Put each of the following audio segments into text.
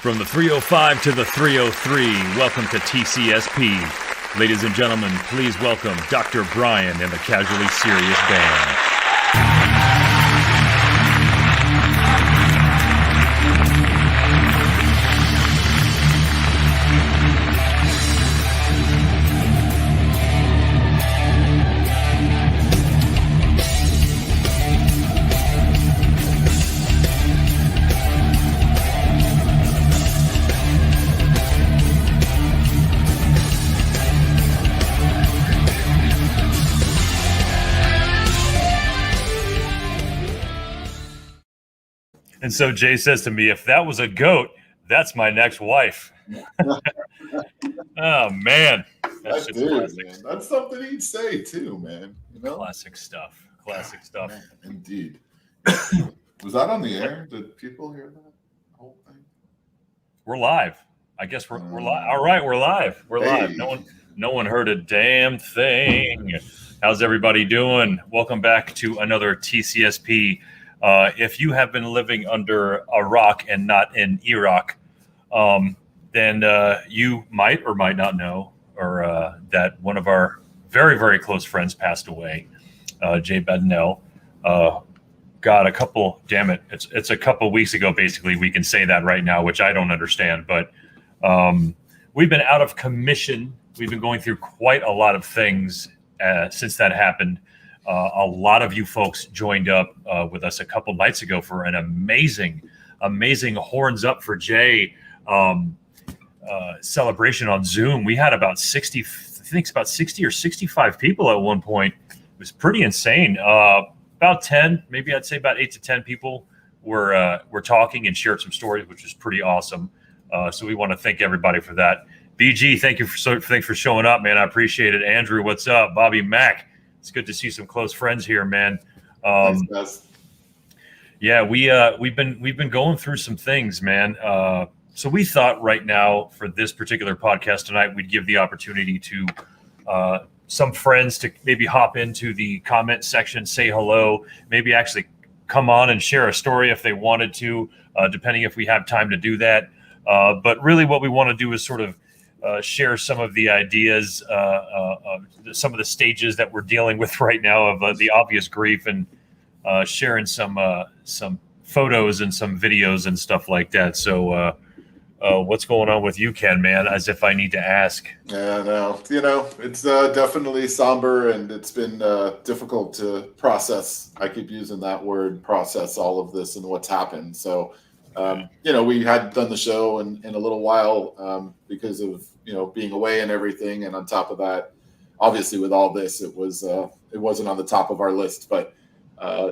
From the 305 to the 303, welcome to TCSP. Ladies and gentlemen, please welcome Dr. Brian and the Casually Serious Band. And so Jay says to me, if that was a goat, that's my next wife. Oh, man. That's dude, man. That's something he'd say, too, man. You know? Classic stuff. Classic stuff. Man, indeed. Was that on the air? Did people hear that whole thing? We're live. I guess we're live. All right, we're live. We're live. No one heard a damn thing. How's everybody doing? Welcome back to another TCSP. If you have been living under a rock and not in Iraq, then you might or might not know that one of our very, very close friends passed away, Jay Bednell. God, it's a couple weeks ago, basically. We can say that right now, which I don't understand. But we've been out of commission. We've been going through quite a lot of things since that happened. A lot of you folks joined up with us a couple nights ago for an amazing Horns Up for Jay celebration on Zoom. We had about 60 or 65 people at one point. It was pretty insane. About 10, maybe I'd say about 8 to 10 people were talking and shared some stories, which was pretty awesome. So we want to thank everybody for that. BG, thanks for showing up, man. I appreciate it. Andrew, what's up? Bobby Mack. It's good to see some close friends here, man. Thanks, yeah, we've been going through some things, man. So we thought right now for this particular podcast tonight, we'd give the opportunity to some friends to maybe hop into the comment section, say hello, maybe actually come on and share a story if they wanted to, depending if we have time to do that. But really what we want to do is sort of share some of the ideas, some of the stages that we're dealing with right now of the obvious grief, and sharing some photos and some videos and stuff like that. So what's going on with you, Ken, man? As if I need to ask. Yeah, no, it's definitely somber, and it's been difficult to process. I keep using that word, process all of this and what's happened. So, we had done the show in a little while because of, being away and everything. And on top of that, obviously with all this, it wasn't on the top of our list, but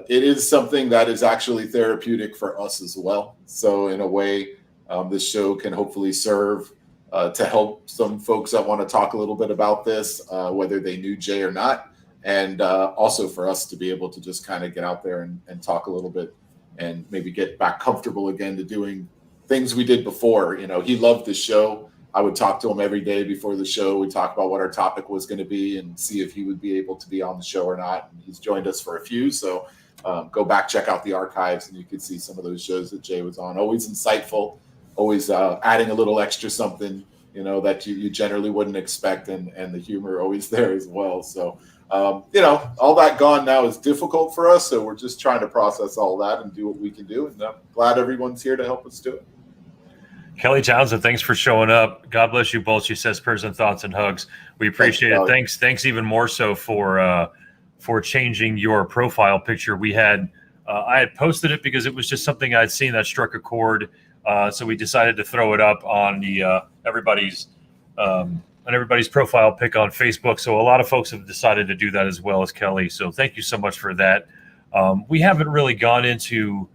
it is something that is actually therapeutic for us as well. So in a way, this show can hopefully serve to help some folks that want to talk a little bit about this, whether they knew Jay or not. And also for us to be able to just kind of get out there and talk a little bit and maybe get back comfortable again to doing things we did before. He loved the show. I would talk to him every day before the show. We talk about what our topic was going to be and see if he would be able to be on the show or not. And he's joined us for a few. So go back, check out the archives, and you can see some of those shows that Jay was on. Always insightful, always adding a little extra something, that you generally wouldn't expect. And the humor always there as well. So, all that gone now is difficult for us. So we're just trying to process all that and do what we can do. And I'm glad everyone's here to help us do it. Kelly Townsend, thanks for showing up. God bless you both. She says prayers and thoughts and hugs. We appreciate it. Thanks even more so for changing your profile picture. We had I had posted it because it was just something I'd seen that struck a chord. So we decided to throw it up on the everybody's profile pic on Facebook. So a lot of folks have decided to do that as well as Kelly. So thank you so much for that. We haven't really gone into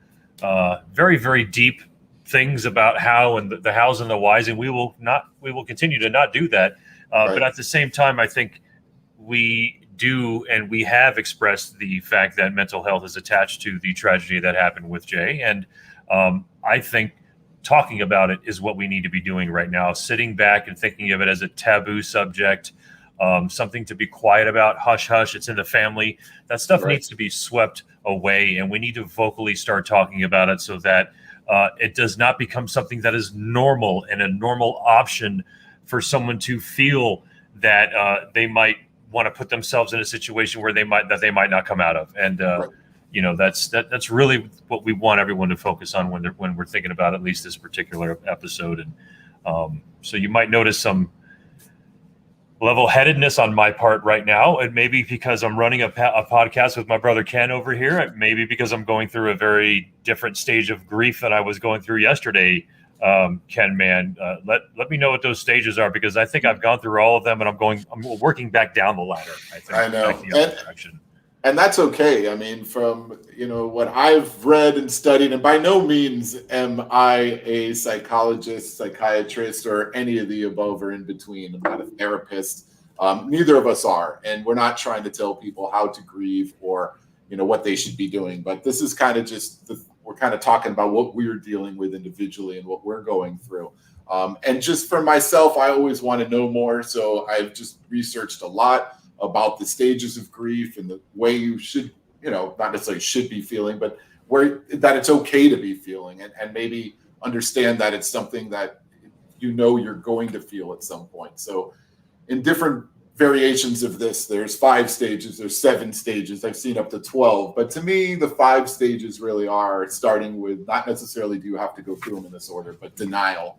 very, very deep things about how and the hows and the whys, and we will continue to not do that. Right. But at the same time, I think we do, and we have expressed the fact that mental health is attached to the tragedy that happened with Jay. And I think talking about it is what we need to be doing right now, sitting back and thinking of it as a taboo subject, something to be quiet about, hush, hush, it's in the family. That stuff needs to be swept away, and we need to vocally start talking about it so that it does not become something that is normal and a normal option for someone to feel that they might want to put themselves in a situation where they might not come out of. And Right. that's really what we want everyone to focus on when we're thinking about at least this particular episode. And so you might notice some level-headedness on my part right now. It may be because I'm running a podcast with my brother Ken over here. It may be because I'm going through a very different stage of grief than I was going through yesterday. KenMan, let me know what those stages are, because I think I've gone through all of them, and I'm working back down the ladder. I think I know. back the other direction. And that's okay. I mean, from what I've read and studied, and by no means am I a psychologist, psychiatrist, or any of the above or in between. I'm not a therapist. Neither of us are, and we're not trying to tell people how to grieve or what they should be doing. But this is kind of just we're kind of talking about what we're dealing with individually and what we're going through. And just for myself, I always want to know more, so I've just researched a lot about the stages of grief and the way you should, not necessarily should be feeling, but that it's okay to be feeling, and maybe understand that it's something that you're going to feel at some point. So in different variations of this, there's 5 stages, there's 7 stages. I've seen up to 12, but to me, the 5 stages really are starting with, not necessarily do you have to go through them in this order, but denial.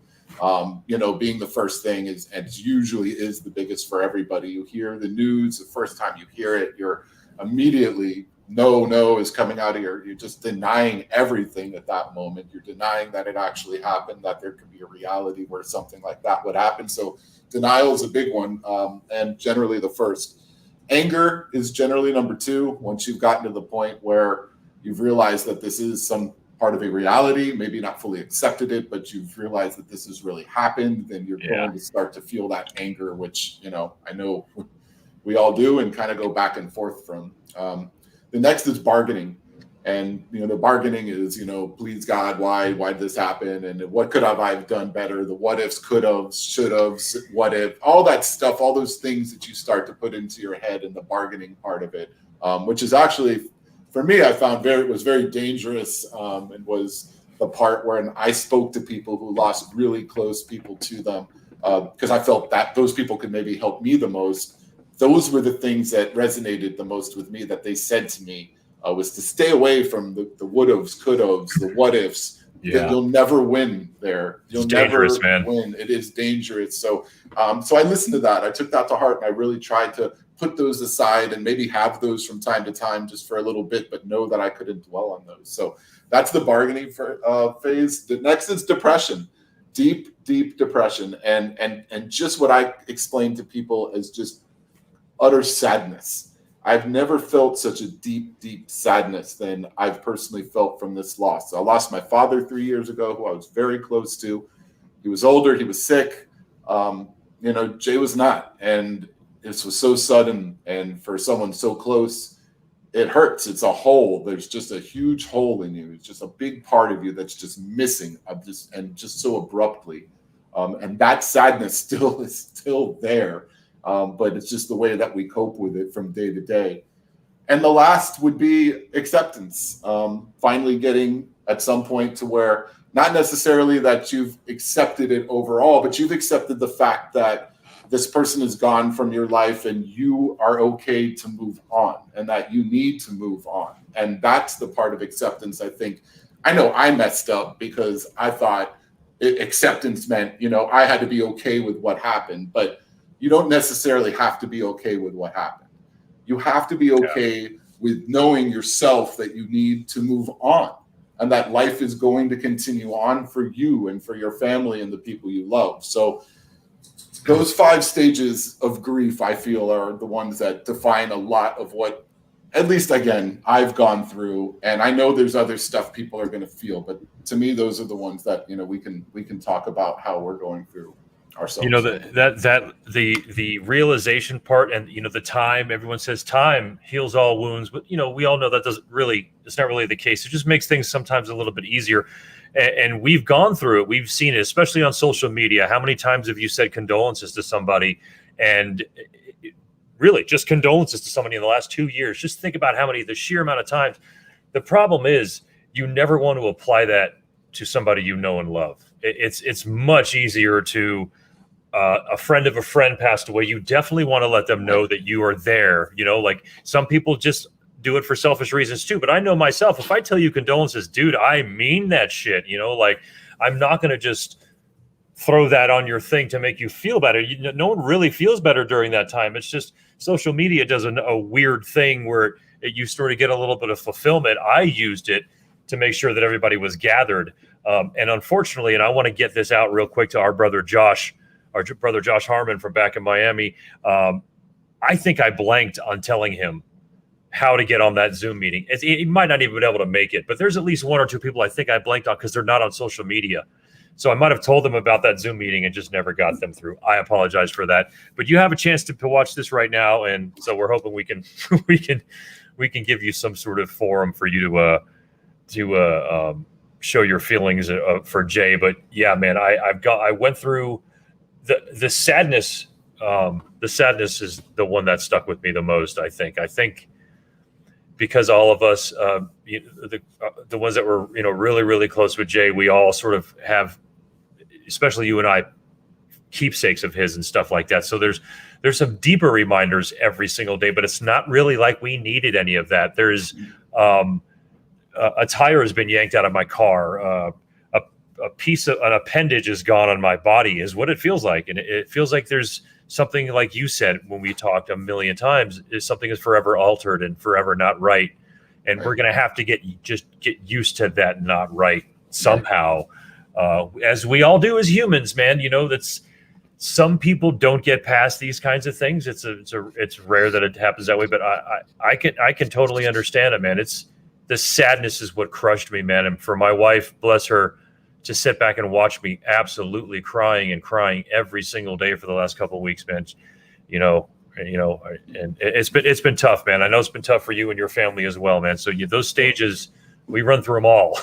Being the first thing is, and usually is the biggest for everybody. You hear the news, the first time you hear it, you're immediately, no is coming out of you're just denying everything at that moment. You're denying that it actually happened, that there could be a reality where something like that would happen. So denial is a big one, and generally the first. Anger is generally number 2. Once you've gotten to the point where you've realized that this is some part of a reality, maybe not fully accepted it, but you've realized that this has really happened, then you're going to start to feel that anger, which, I know we all do and kind of go back and forth from. The next is bargaining. And, the bargaining is, please God, why did this happen? And what could I have done better? The what ifs, could have, should have, what if, all that stuff, all those things that you start to put into your head, and the bargaining part of it, which is actually, for me, I found was very dangerous, and was the part where I spoke to people who lost really close people to them, because I felt that those people could maybe help me the most. Those were the things that resonated the most with me, that they said to me, was to stay away from the would-haves, could-haves, the what-ifs. Yeah. You'll never win there. You'll never win. It is dangerous. So I listened to that. I took that to heart, and I really tried to put those aside and maybe have those from time to time just for a little bit, but know that I couldn't dwell on those. So that's the bargaining phase. The next is depression, deep depression. And just what I explained to people as just utter sadness. I've never felt such a deep sadness than I've personally felt from this loss. I lost my father 3 years ago, who I was very close to. He was older, he was sick. Jay was not. And this was so sudden, and for someone so close, it hurts. It's a hole. There's just a huge hole in you. It's just a big part of you that's just missing, just so abruptly. And that sadness is still there. But it's just the way that we cope with it from day to day. And the last would be acceptance. Finally getting at some point to where, not necessarily that you've accepted it overall, but you've accepted the fact that this person is gone from your life, and you are okay to move on, and that you need to move on. And that's the part of acceptance, I think. I know I messed up because I thought acceptance meant, I had to be okay with what happened, but you don't necessarily have to be okay with what happened. You have to be okay with knowing yourself that you need to move on, and that life is going to continue on for you and for your family and the people you love. So those 5 stages of grief, I feel, are the ones that define a lot of what, at least again, I've gone through. And I know there's other stuff people are going to feel, but to me, those are the ones that, we can talk about how we're going through ourselves. The realization part, and the time, everyone says time heals all wounds, but we all know that it's not really the case. It just makes things sometimes a little bit easier. And we've gone through it. We've seen it, especially on social media. How many times have you said condolences to somebody, and really just condolences to somebody in the last 2 years? Just think about the sheer amount of times. The problem is, you never want to apply that to somebody you know and love. It's much easier to a friend of a friend passed away. You definitely want to let them know that you are there. You know, like some people just do it for selfish reasons too. But I know myself, if I tell you condolences, dude, I mean that shit. You know, like I'm not going to just throw that on your thing to make you feel better. No one really feels better during that time. It's just social media does a weird thing where you sort of get a little bit of fulfillment. I used it to make sure that everybody was gathered. And unfortunately, and I want to get this out real quick to our brother Josh Harmon from back in Miami. I think I blanked on telling him how to get on that Zoom meeting. He might not even be able to make it, but there's at least one or two people I think I blanked on because they're not on social media. So I might have told them about that Zoom meeting and just never got them through. I apologize for that. But you have a chance to watch this right now, and so we're hoping we can we can give you some sort of forum for you to show your feelings for Jay. But yeah, man, I went through the sadness. The sadness is the one that stuck with me the most. I think because all of us, the ones that were really really close with Jay, we all sort of have, especially you and I, keepsakes of his and stuff like that. So there's some deeper reminders every single day, but it's not really like we needed any of that. There's a tire has been yanked out of my car. A piece of an appendage is gone on my body is what it feels like. And it feels like there's something, like you said, when we talked a million times, is something is forever altered and forever not right. And we're going to have to get used to that not right somehow. As we all do as humans, man. That's some people don't get past these kinds of things. It's rare that it happens that way, but I can totally understand it, man. The sadness is what crushed me, man. And for my wife, bless her, to sit back and watch me absolutely crying every single day for the last couple of weeks, man. And it's been tough, man. I know it's been tough for you and your family as well, man. So those stages, we run through them all.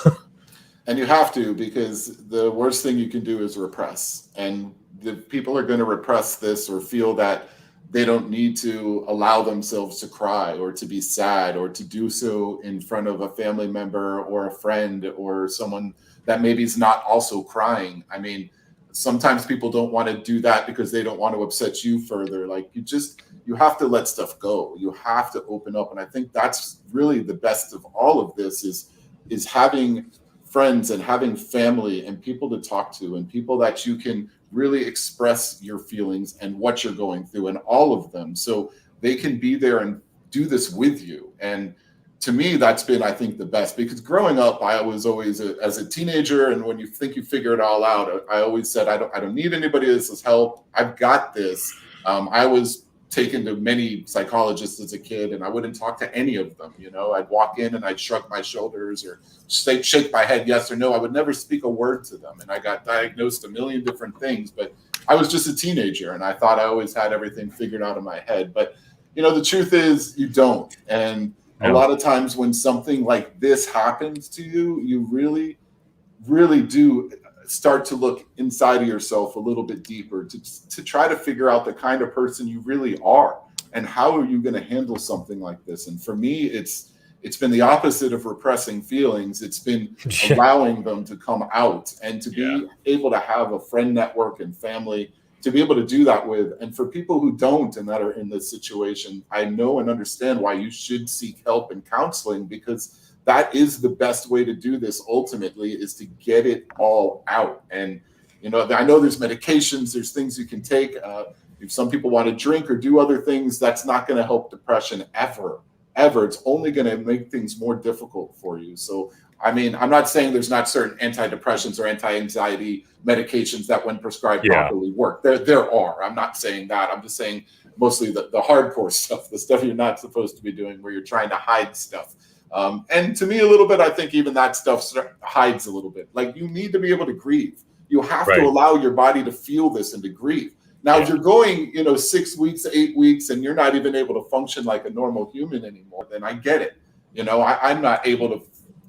And you have to, because the worst thing you can do is repress. And the people are going to repress this or feel that they don't need to allow themselves to cry or to be sad or to do so in front of a family member or a friend or someone that maybe is not also crying. I mean, sometimes people don't want to do that because they don't want to upset you further. Like you have to let stuff go. You have to open up. And I think that's really the best of all of this is having friends and having family and people to talk to and people that you can really express your feelings and what you're going through and all of them, so they can be there and do this with you. And to me, that's been, I think, the best, because growing up, I was always as a teenager, and when you think you figure it all out, I always said, I don't need anybody else's help. I've got this. I was taken to many psychologists as a kid, and I wouldn't talk to any of them. I'd walk in and I'd shrug my shoulders or shake my head yes or no. I would never speak a word to them. And I got diagnosed a million different things, but I was just a teenager and I thought I always had everything figured out in my head. But, the truth is you don't. And a lot of times when something like this happens to you, you really, really do start to look inside of yourself a little bit deeper to try to figure out the kind of person you really are and how are you going to handle something like this. And for me, it's been the opposite of repressing feelings. It's been allowing them to come out and to be able to have a friend network and family to be able to do that with. And for people who don't and that are in this situation, I know and understand why you should seek help and counseling, because that is the best way to do this ultimately, is to get it all out. And, I know there's medications, there's things you can take. If some people want to drink or do other things, that's not going to help depression ever. It's only going to make things more difficult for you. So, I mean, I'm not saying there's not certain antidepressants or anti-anxiety medications that when prescribed properly work. There are. I'm not saying that. I'm just saying mostly the hardcore stuff, the stuff you're not supposed to be doing where you're trying to hide stuff. And to me, a little bit, I think even that stuff hides a little bit. Like, you need to be able to grieve. You have to allow your body to feel this and to grieve. Now, if you're going, 6 weeks, 8 weeks, and you're not even able to function like a normal human anymore, then I get it. I'm not able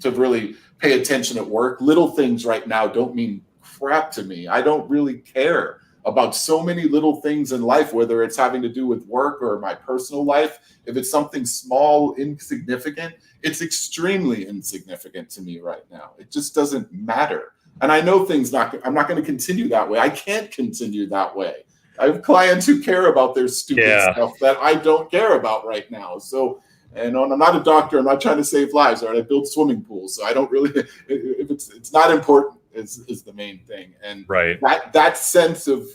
to really pay attention at work. Little things right now don't mean crap to me. I don't really care about so many little things in life, whether it's having to do with work or my personal life. If it's something small, insignificant, it's extremely insignificant to me right now. It just doesn't matter. And I know I'm not going to continue that way. I can't continue that way. I have clients who care about their stupid stuff that I don't care about right now. So, and I'm not a doctor. I'm not trying to save lives. Right? I build swimming pools. So I don't really, if it's not important is the main thing. And that sense of,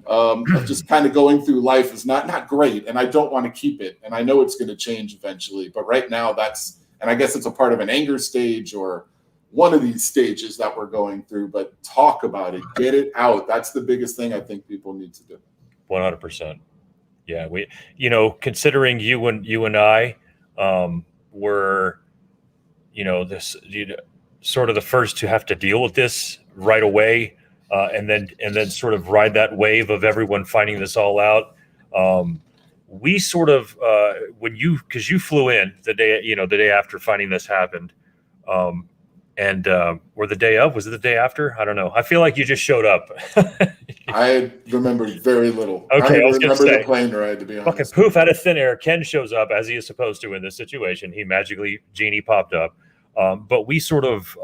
of just kind of going through life is not great. And I don't want to keep it. And I know it's going to change eventually. But right now and I guess it's a part of an anger stage or one of these stages that we're going through, but talk about it, get it out. That's the biggest thing I think people need to do. 100%. Yeah. We, considering you and I were, this, sort of the first to have to deal with this right away. And then sort of ride that wave of everyone finding this all out. We sort of, cause you flew in the day after finding this happened. Or the day of, was it the day after? I don't know. I feel like you just showed up. I remember very little. Okay, I remember the plane ride, to be honest. Fucking poof, out of thin air. Ken shows up as he is supposed to in this situation. He magically, Genie popped up. But we sort of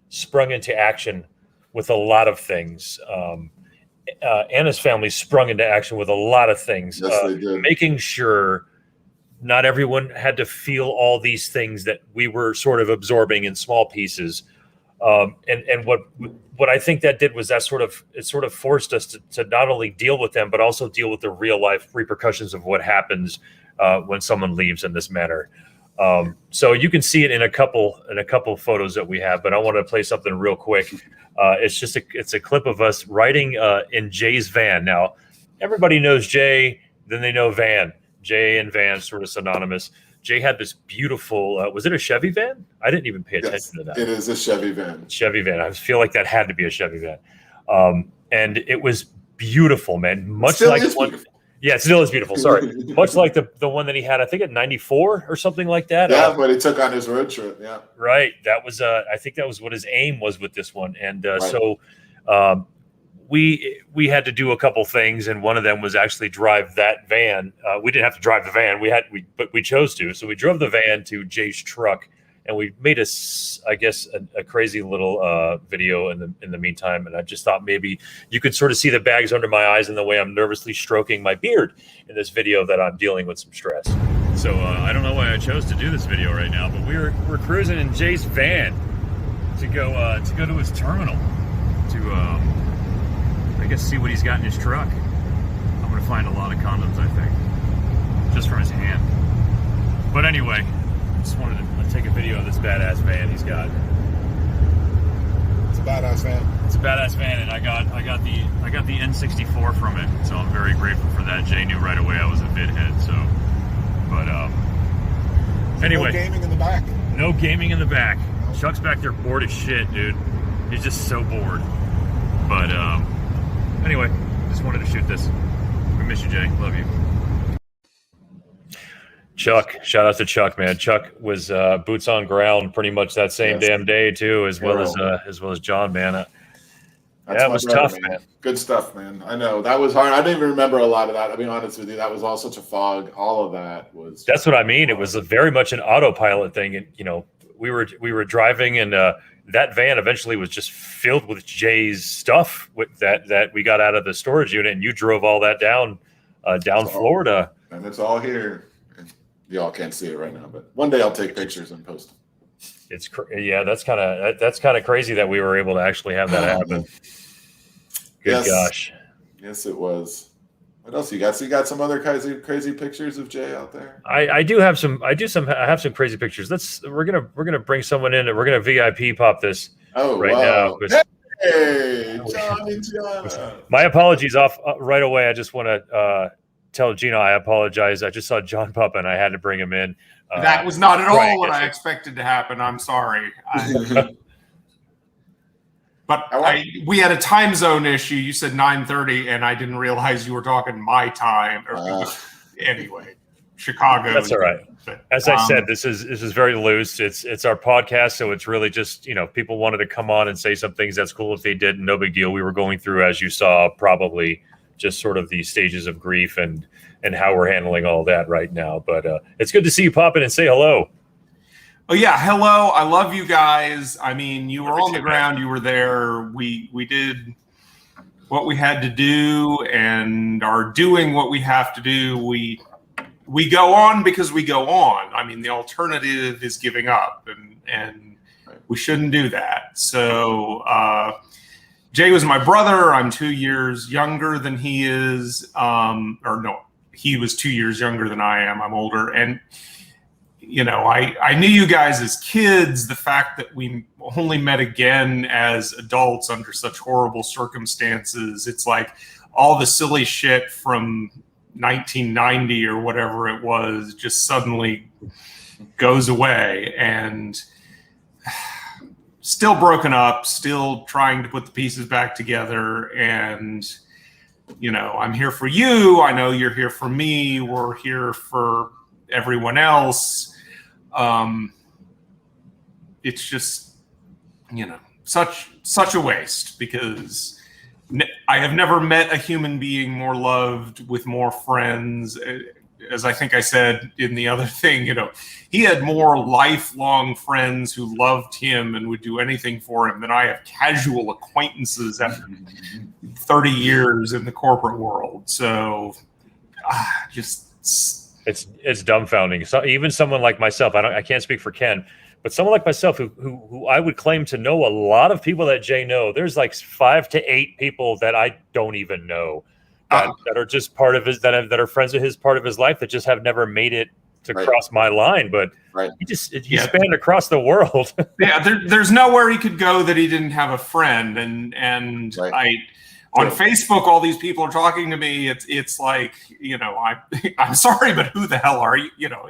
sprung into action with a lot of things. Anna's family sprung into action with a lot of things. Yes, they did. Making sure not everyone had to feel all these things that we were sort of absorbing in small pieces. And what I think that did was that sort of forced us to not only deal with them, but also deal with the real life repercussions of what happens when someone leaves in this manner. So you can see it in a couple photos that we have, but I want to play something real quick. It's a clip of us riding in Jay's van. Now, everybody knows Jay, then they know Van. Jay and Van sort of synonymous. Jay had this beautiful, was it a Chevy van? I didn't even pay attention to that. It is a Chevy van. Chevy van. I feel like that had to be a Chevy van. And it was beautiful, man. Much like the one. Yeah, it still is beautiful. Sorry. Much like the one that he had, I think at 94 or something like that. Yeah, but he took on his road trip. Yeah. Right. That was, I think that was what his aim was with this one. And so we had to do a couple things, and one of them was actually drive that van. We didn't have to drive the van. But we chose to. So we drove the van to Jay's truck, and we made a crazy little video in the meantime. And I just thought maybe you could sort of see the bags under my eyes and the way I'm nervously stroking my beard in this video that I'm dealing with some stress. So I don't know why I chose to do this video right now, but we're cruising in Jay's van to go to his terminal to I guess see what he's got in his truck. I'm gonna find a lot of condoms, I think, just from his hand. But anyway, I just wanted to take a video of this badass van he's got. It's a badass van. It's a badass van, and I got the N64 from it, so I'm very grateful for that. Jay knew right away I was a vidhead, so. But anyway, no gaming in the back. No gaming in the back. Chuck's back there bored as shit, dude. He's just so bored. But anyway, just wanted to shoot this. We miss you, Jay. Love you. Chuck, shout out to Chuck, man. Chuck was boots on ground pretty much that same damn day too, as well as John, man. Yeah, it was tough, man. Good stuff, man. I know that was hard. I didn't even remember a lot of that. I'll be honest with you. That was all such a fog. All of that was. That's what I mean. It was very much an autopilot thing, and we were driving, and that van eventually was just filled with Jay's stuff that we got out of the storage unit, and you drove all that down Florida. And it's all here. Y'all can't see it right now, but one day I'll take pictures and post them. That's kind of crazy that we were able to actually have that happen. Good gosh. Yes, it was. What else you got? So you got some other crazy pictures of Jay out there? I have some crazy pictures. We're gonna bring someone in, and we're gonna VIP pop this now. Hey, John. My apologies off right away. I just want to tell Gina I apologize. I just saw John pop and I had to bring him in. That was not at all what I expected to happen. I'm sorry. But we had a time zone issue. You said 9:30, and I didn't realize you were talking my time. Anyway, Chicago. That's all right. As I said, this is very loose. It's our podcast, so it's really just people wanted to come on and say some things. That's cool if they did. No big deal. We were going through, as you saw, probably just sort of the stages of grief and how we're handling all that right now. But it's good to see you pop in and say hello. Oh yeah, hello. I love you guys. I mean, you were on the ground, you were there. We did what we had to do and are doing what we have to do. We go on because we go on. I mean, the alternative is giving up, and we shouldn't do that. So Jay was my brother. I'm 2 years younger than he is. Or no, he was 2 years younger than I am. I'm older. And you know, I knew you guys as kids. The fact that we only met again as adults under such horrible circumstances, it's like all the silly shit from 1990 or whatever it was just suddenly goes away, and still broken up, still trying to put the pieces back together. And, you know, I'm here for you. I know you're here for me. We're here for everyone else. It's just, you know, such a waste, because I have never met a human being more loved, with more friends. As I think I said in the other thing, you know, he had more lifelong friends who loved him and would do anything for him than I have casual acquaintances after 30 years in the corporate world. So just... It's dumbfounding. So even someone like myself, I can't speak for Ken, but someone like myself who I would claim to know a lot of people that Jay know. There's like 5 to 8 people that I don't even know that are just part of his, that are friends of his, part of his life, that just have never made it to cross my line. But he spanned across the world. There's nowhere he could go that he didn't have a friend. And on Facebook, all these people are talking to me. It's like, you know, I'm sorry, but who the hell are you? You know,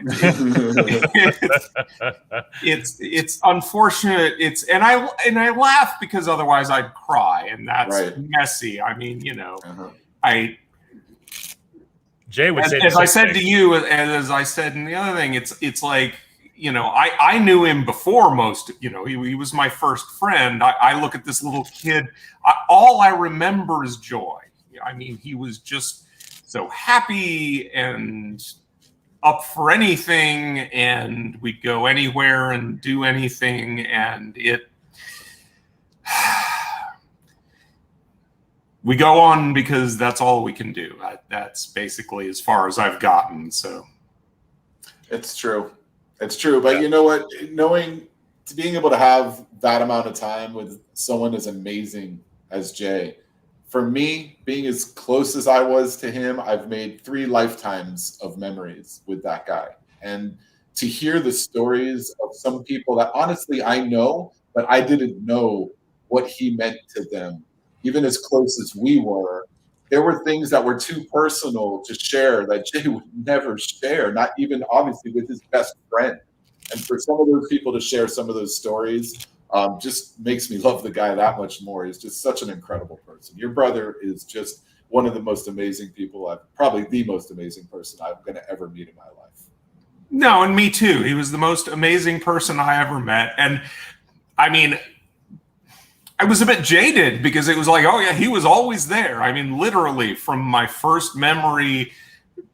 it's unfortunate. And I laugh because otherwise I'd cry, and that's messy. I mean, you know, Jay would say, as I said to you, and as I said in the other thing, it's like, you know, I knew him before most, you know, he was my first friend. I look at this little kid, all I remember is joy. I mean, he was just so happy and up for anything, and we'd go anywhere and do anything. And we go on because that's all we can do. That's basically as far as I've gotten. So it's true. It's true. But you know what? Being able to have that amount of time with someone as amazing as Jay, for me, being as close as I was to him, I've made 3 lifetimes of memories with that guy. And to hear the stories of some people that honestly I know, but I didn't know what he meant to them, even as close as we were, there were things that were too personal to share that Jay would never share, not even obviously with his best friend. And for some of those people to share some of those stories just makes me love the guy that much more. He's just such an incredible person. Your brother is just one of the most amazing people, probably the most amazing person I'm going to ever meet in my life. No, and me too. He was the most amazing person I ever met. And I mean, I was a bit jaded because it was like, oh yeah, he was always there. I mean, literally from my first memory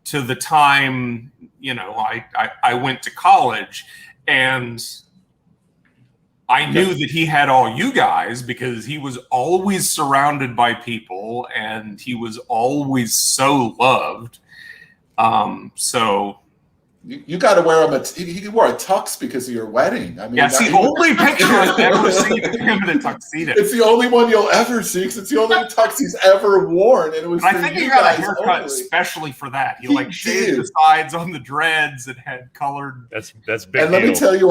to the time, you know, I went to college, and I knew that he had all you guys because he was always surrounded by people, and he was always so loved. So you got to wear him. He wore a tux because of your wedding. I mean, that's the only picture I've ever seen of him in a tuxedo. It's the only one you'll ever see because it's the only tux he's ever worn, and it was. I think he got a haircut especially for that. He like shaved the sides on the dreads and had colored. That's big. And let me tell you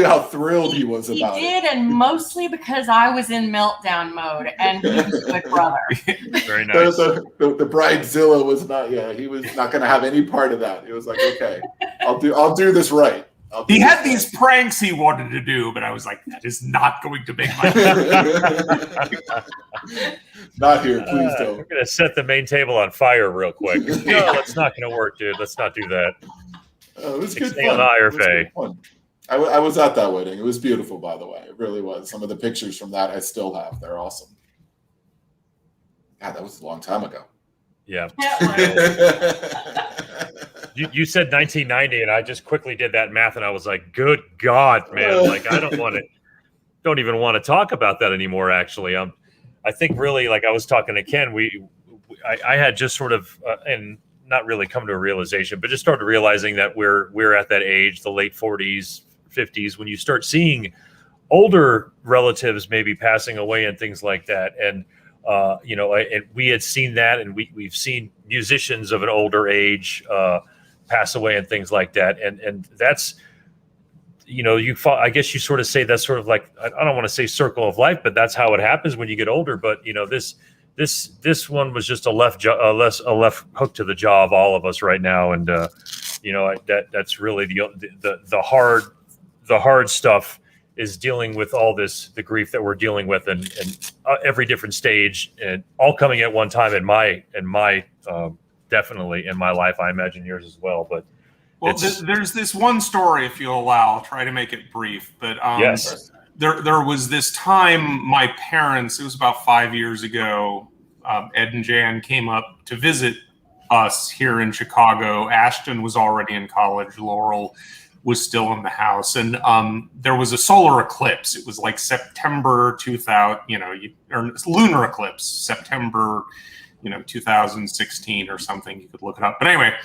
how thrilled he was about it. He did, and mostly because I was in meltdown mode, and he was a good brother. Very nice. The bridezilla was not. Yeah, he was not going to have any part of that. It was like, okay. I'll do this right. He had these pranks he wanted to do, but I was like, that is not going to make my Not here, please don't. We're gonna set the main table on fire real quick. No, that's not gonna work, dude. Let's not do that. It was good fun. I was at that wedding. It was beautiful, by the way. It really was. Some of the pictures from that I still have. They're awesome. God, that was a long time ago. Yeah. You said 1990, and I just quickly did that math, and I was like, "Good God, man! Like, I don't even want to talk about that anymore." Actually, I think really, like I was talking to Ken, I had just sort of and not really come to a realization, but just started realizing that we're at that age, the late 40s, 50s, when you start seeing older relatives maybe passing away and things like that, and and we had seen that, and we've seen musicians of an older age pass away and things like that, and that's I guess you sort of say that's sort of like, I don't want to say circle of life, but that's how it happens when you get older. But this one was just a left hook to the jaw of all of us right now, and that's really the hard stuff is dealing with all the grief that we're dealing with, and every different stage, and all coming at one time in my definitely in my life. I imagine yours as well, but. Well, there's this one story, if you'll allow. I'll try to make it brief. But yes, there was this time my parents, it was about 5 years ago, Ed and Jan came up to visit us here in Chicago. Ashton was already in college. Laurel was still in the house. And there was a solar eclipse. It was like September 2000, or lunar eclipse, September, 2016 or something. You could look it up. But anyway,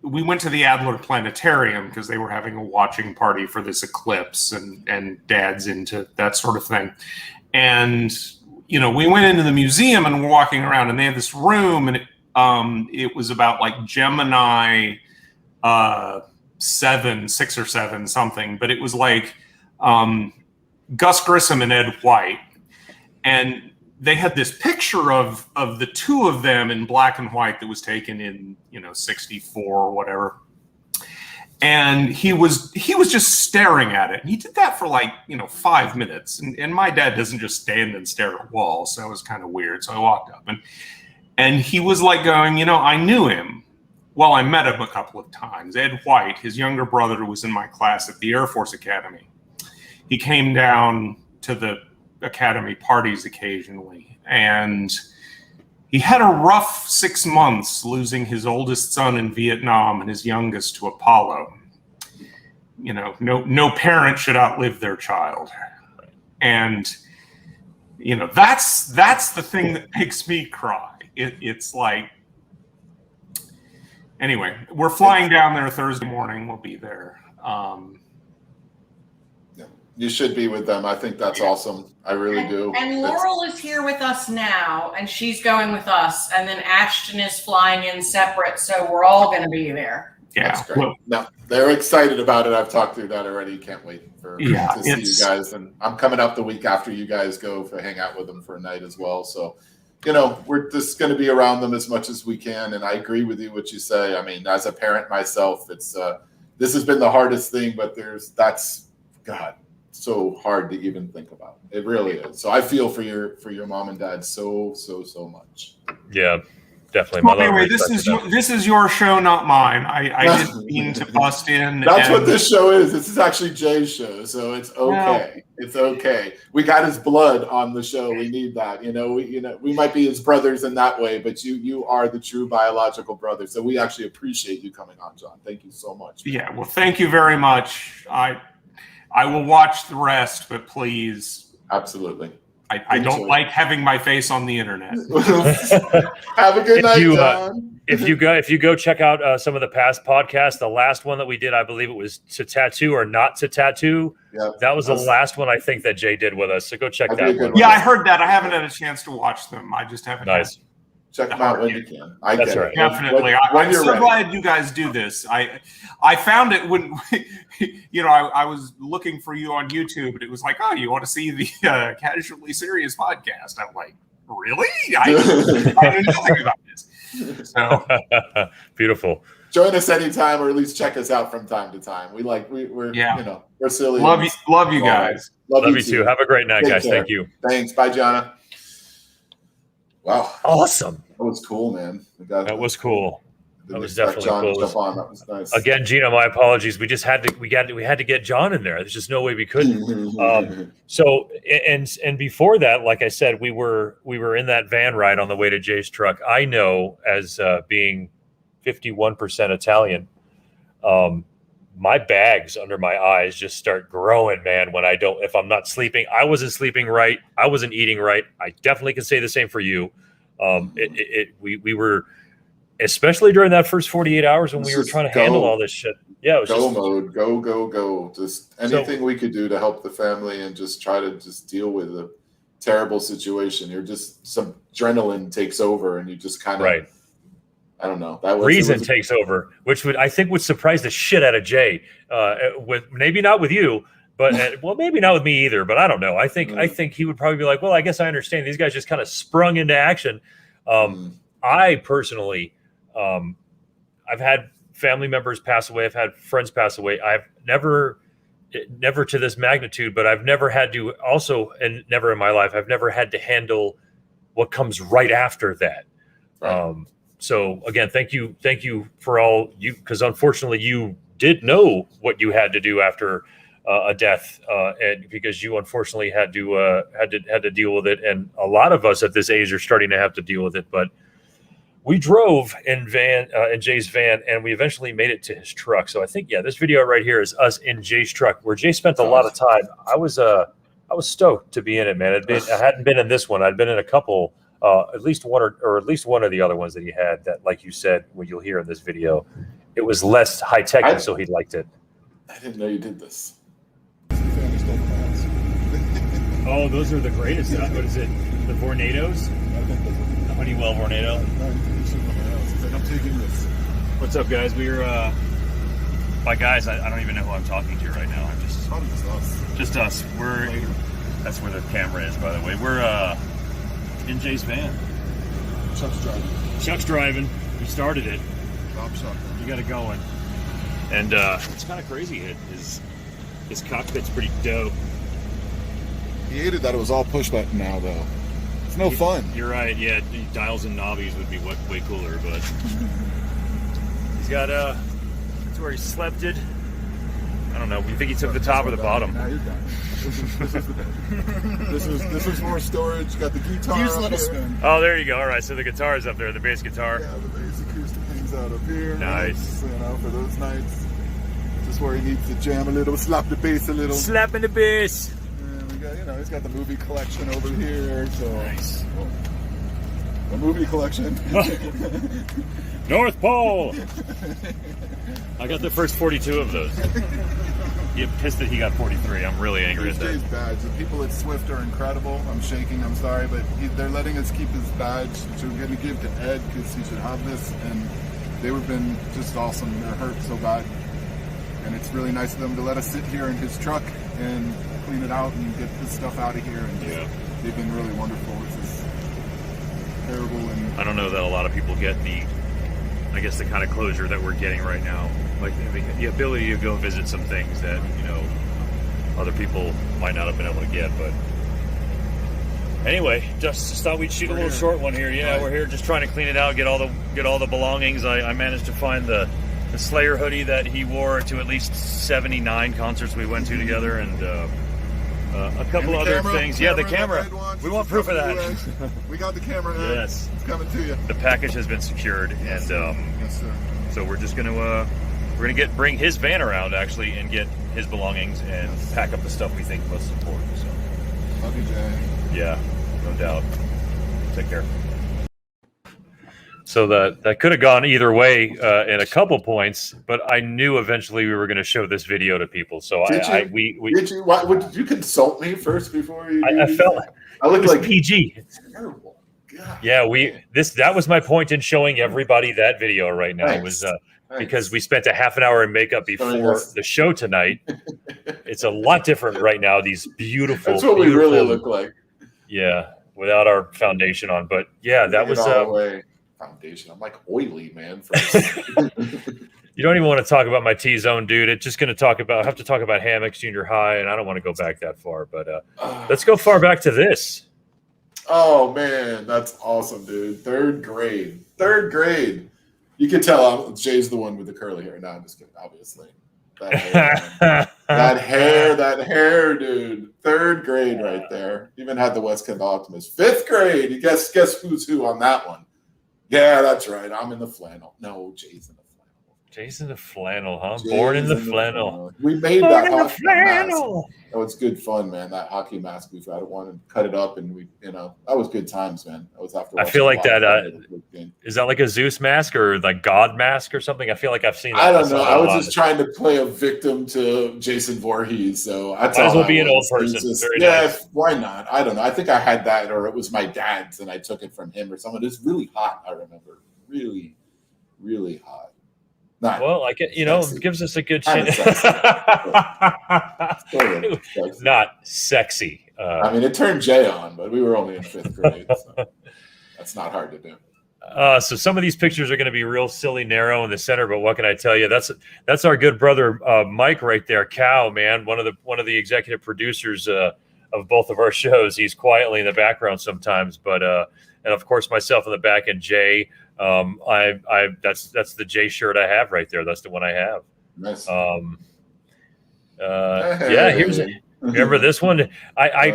we went to the Adler Planetarium because they were having a watching party for this eclipse, and Dad's into that sort of thing. And, we went into the museum and we're walking around, and they had this room, and it was about like Gemini 6 or 7 something, but it was like Gus Grissom and Ed White. And they had this picture of the two of them in black and white that was taken in 64 or whatever, and he was just staring at it, and he did that for like 5 minutes, and my dad doesn't just stand and stare at a wall, so it was kind of weird. So I walked up, and he was like going, I knew him. Well, I met him a couple of times. Ed White, his younger brother, was in my class at the Air Force Academy. He came down to the Academy parties occasionally, and he had a rough 6 months, losing his oldest son in Vietnam and his youngest to Apollo. No parent should outlive their child, and that's the thing that makes me cry. It's like, anyway, we're flying down there Thursday morning. We'll be there. You should be with them. I think that's awesome. I really do. And Laurel is here with us now, and she's going with us. And then Ashton is flying in separate, so we're all going to be there. Yeah, that's great. No, they're excited about it. I've talked through that already. Can't wait to see you guys. And I'm coming up the week after you guys go to hang out with them for a night as well. So, we're just going to be around them as much as we can. And I agree with you what you say. I mean, as a parent myself, it's this has been the hardest thing, but God. So hard to even think about. It really is. So I feel for your mom and dad so much. Yeah, definitely. Well, anyway, this is your show, not mine. I didn't mean to bust in. That's what this show is. This is actually Jay's show, so it's okay. No. It's okay. We got his blood on the show. We need that. We might be his brothers in that way, but you are the true biological brother. So we actually appreciate you coming on, John. Thank you so much. Yeah. Well, thank you very much. I will watch the rest, but please. Absolutely. I don't like having my face on the internet. Have a good night, John. If you go check out some of the past podcasts, the last one that we did, I believe it was To Tattoo or Not to Tattoo. Yeah, that was the last one I think that Jay did with us. So go check that one. Yeah, I heard that. I haven't had a chance to watch them. I just haven't. Nice. Check them out when you can. That's right. Definitely. I'm so glad you guys do this. I found it when, I was looking for you on YouTube, and it was like, oh, you want to see the Casually Serious podcast? I'm like, really? I didn't know anything about this. So beautiful. Join us anytime, or at least check us out from time to time. We're silly. Love you guys. Love you too. Have a great night, guys. Care. Thank you. Thanks. Bye, Jonna. Wow. Awesome. That was cool, man. That was cool. That was definitely cool. That was nice. Again, Gina, my apologies. We just had to get John in there. There's just no way we couldn't. So before that, like I said, we were in that van ride on the way to Jay's truck. I know, as being 51% Italian. My bags under my eyes just start growing, man. If I'm not sleeping, I wasn't sleeping right. I wasn't eating right. I definitely can say the same for you. We were, especially during that first 48 hours when we were trying to handle all this shit. Yeah, it was go mode, go. Just anything we could do to help the family and just try to just deal with a terrible situation. You're just, some adrenaline takes over and you just kind of, right. I don't know. Reason takes over, which I think would surprise the shit out of Jay. With maybe not with you, but well, maybe not with me either. But I don't know. I think he would probably be like, well, I guess I understand. These guys just kind of sprung into action. I personally, I've had family members pass away. I've had friends pass away. I've never to this magnitude, but I've never had to also, and never in my life, I've never had to handle what comes right after that. Right. So again, thank you for all you, because unfortunately you did know what you had to do after a death, and because you unfortunately had to deal with it, and a lot of us at this age are starting to have to deal with it. But we drove in Jay's van, and we eventually made it to his truck. So I think, this video right here is us in Jay's truck, where Jay spent a lot of time. I was stoked to be in it, man. I hadn't been in this one. I'd been in a couple. At least one or at least one of the other ones that he had that, like you said, what you'll hear in this video, it was less high tech, and so he liked it. I didn't know you did this. Oh, those are the greatest. What is it? The Vornados? The Honeywell Vornado? I'm taking this. What's up, guys? We're by guys, I don't even know who I'm talking to right now. I'm just us. That's where the camera is, by the way. We're in Jay's van. Chuck's driving. We started it. You got it going. And it's kind of crazy. His cockpit's pretty dope. He hated that it was all push button now, though. It's no fun. You're right. Yeah, dials and knobbies would be way cooler, but he's got that's where he slept it. I don't know. You think he took the top or the bottom? Nah, you're done. This is more storage. Got the guitar. Use a little spoon. Oh, there you go. All right, so the guitar's up there, the bass guitar. Yeah, the bass acoustic things out up here. Nice. For those nights, just where he needs to jam a little, slap the bass a little. Slapping the bass. And we got, he's got the movie collection over here. So nice. The movie collection. North Pole. I got the first 42 of those. You're pissed that he got 43. I'm really angry at that. Jay's badge. The people at Swift are incredible. I'm shaking. I'm sorry, but they're letting us keep his badge, which we're going to give to Ed because he should have this. And they've been just awesome. They're hurt so bad, and it's really nice of them to let us sit here in his truck and clean it out and get his stuff out of here. And they've been really wonderful. It's just terrible. And I don't know that a lot of people get the kind of closure that we're getting right now. Like the ability to go visit some things that, other people might not have been able to get. But anyway, just thought we'd shoot a little short one here. Yeah, we're here just trying to clean it out, get all the belongings. I managed to find the Slayer hoodie that he wore to at least 79 concerts we went to together, and a couple other things. Yeah, the camera. We want proof of that. We got the camera. Yes, it's coming to you. The package has been secured, and yes, sir. So we're just gonna bring his van around actually and get his belongings and pack up the stuff we think most important. So love you, Jay. Yeah, no doubt. Take care. So that could have gone either way in a couple points, but I knew eventually we were going to show this video to people. So did you consult me first before you? I felt I looked like PG. It's terrible. God. Yeah, that was my point in showing everybody that video right now. Thanks. Was because we spent a half an hour in makeup before the show tonight. It's a lot different right now. These beautiful. That's what we really look like. Yeah, without our foundation on, but yeah, that was foundation. I'm like oily, man. You don't even want to talk about my T-zone, dude. It's just going to have to talk about hammocks, junior high, and I don't want to go back that far. But let's go far back to this. Oh man, that's awesome, dude. Third grade. You can tell Jay's the one with the curly hair. No, I'm just kidding. Obviously, that hair, dude. Third grade, right there. Even had the West Kent Optimist. Fifth grade. You guess who's who on that one? Yeah, that's right. I'm in the flannel. No, Jay's in the flannel. Jay's in the flannel, huh? Jay's Born in the in the flannel. We made Born that in the hockey mask. flannel. That was good fun, man. That hockey mask, we've had one and cut it up, and we, that was good times, man. That was after. I feel like watching that. Is that like a Zeus mask or like God mask or something? I feel like I've seen that. I don't know. I was just trying to play a victim to Jason Voorhees, so that's might as well all be I an old was. person. Just, Very yeah, nice. why not? I don't know. I think I had that, or it was my dad's, and I took it from him or someone. It's really hot. I remember, really, really hot. Not well, like it gives us a good chance. Not sexy. I mean, it turned Jay on, but we were only in 5th grade, so that's not hard to do. So some of these pictures are going to be real silly, narrow in the center, but what can I tell you? That's our good brother Mike right there, Cow, man, one of the executive producers of both of our shows. He's quietly in the background sometimes, but and of course myself in the back, and Jay. That's the Jay shirt I have right there. That's the one I have. Nice. Yeah, here's it. Remember this one? I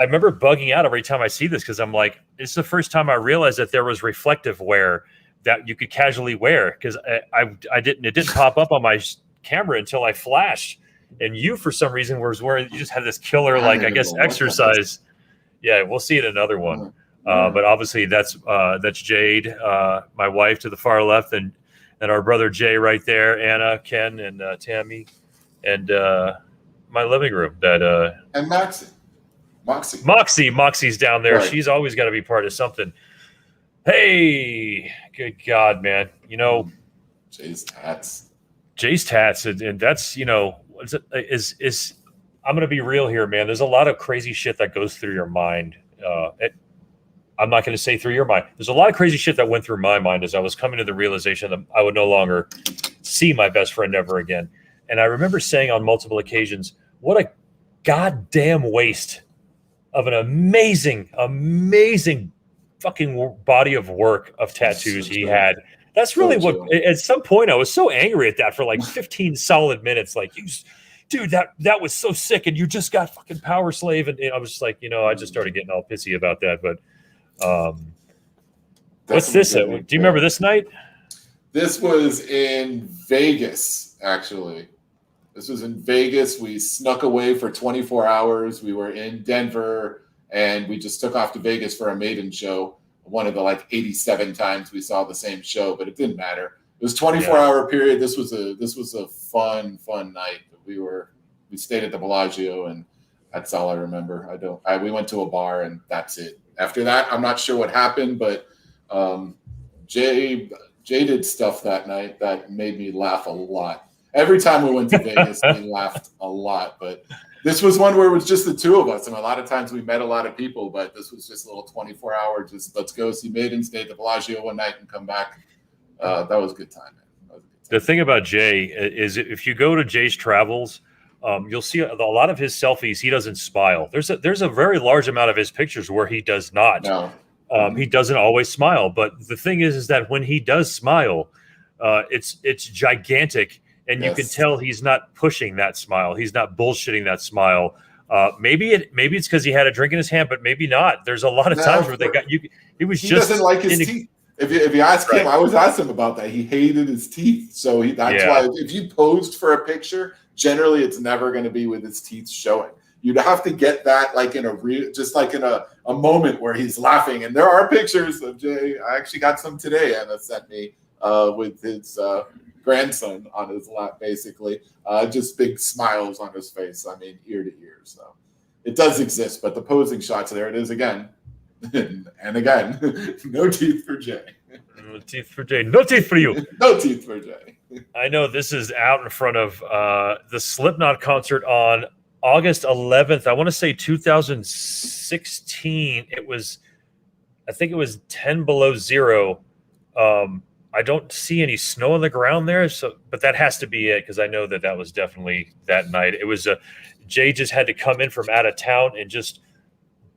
remember bugging out every time I see this because I'm like, it's the first time I realized that there was reflective wear that you could casually wear, because it didn't pop up on my camera until I flashed, and you for some reason was wearing, you just had this killer I guess exercise. Yeah, we'll see it in another one. But obviously that's Jade, my wife to the far left, and our brother Jay right there, Anna, Ken, and Tammy, and my living room. And Moxie's down there. Right. She's always got to be part of something. Hey, good God, man! Jay's tats, and that's is I'm gonna be real here, man. There's a lot of crazy shit that goes through your mind. I'm not going to say through your mind. There's a lot of crazy shit that went through my mind as I was coming to the realization that I would no longer see my best friend ever again. And I remember saying on multiple occasions, what a goddamn waste of an amazing, amazing fucking body of work of tattoos he had. That's really what, at some point I was so angry at that for like 15 solid minutes. Like, dude, that was so sick. And you just got fucking Power Slave. And I was just like, I just started getting all pissy about that. But what's this? Do you remember this night? This was in Vegas, actually. This was in Vegas. We snuck away for 24 hours. We were in Denver, and we just took off to Vegas for a maiden show. One of the 87 times we saw the same show, but it didn't matter. It was 24-hour period. This was a fun night. We stayed at the Bellagio, and that's all I remember. We went to a bar, and that's it. After that, I'm not sure what happened, but Jay did stuff that night that made me laugh a lot. Every time we went to Vegas, we laughed a lot. But this was one where it was just the two of us. And a lot of times we met a lot of people, but this was just a little 24-hour, just let's go see Maiden, stay at the Bellagio one night and come back. That was a good time, man. The thing about Jay is if you go to Jay's travels, you'll see a lot of his selfies. He doesn't smile. There's a very large amount of his pictures where he does not. No. He doesn't always smile. But the thing is that when he does smile, it's gigantic, and you can tell he's not pushing that smile. He's not bullshitting that smile. Maybe it's because he had a drink in his hand, but maybe not. There's a lot of times where they got you. He doesn't like his teeth. If you ask him, I always ask him about that. He hated his teeth, so that's why if you posed for a picture, generally it's never going to be with his teeth showing. You'd have to get that in a moment where he's laughing. And there are pictures of Jay. I actually got some today. Anna sent me with his grandson on his lap, basically. Just big smiles on his face. I mean, ear to ear. So it does exist, but the posing shots, there it is again. And again, no teeth for Jay. No teeth for Jay. No teeth for you. No teeth for Jay. I know this is out in front of the Slipknot concert on August 11th. I want to say 2016. I think it was 10 below zero. I don't see any snow on the ground there, but that has to be it, because I know that was definitely that night. It was Jay just had to come in from out of town and just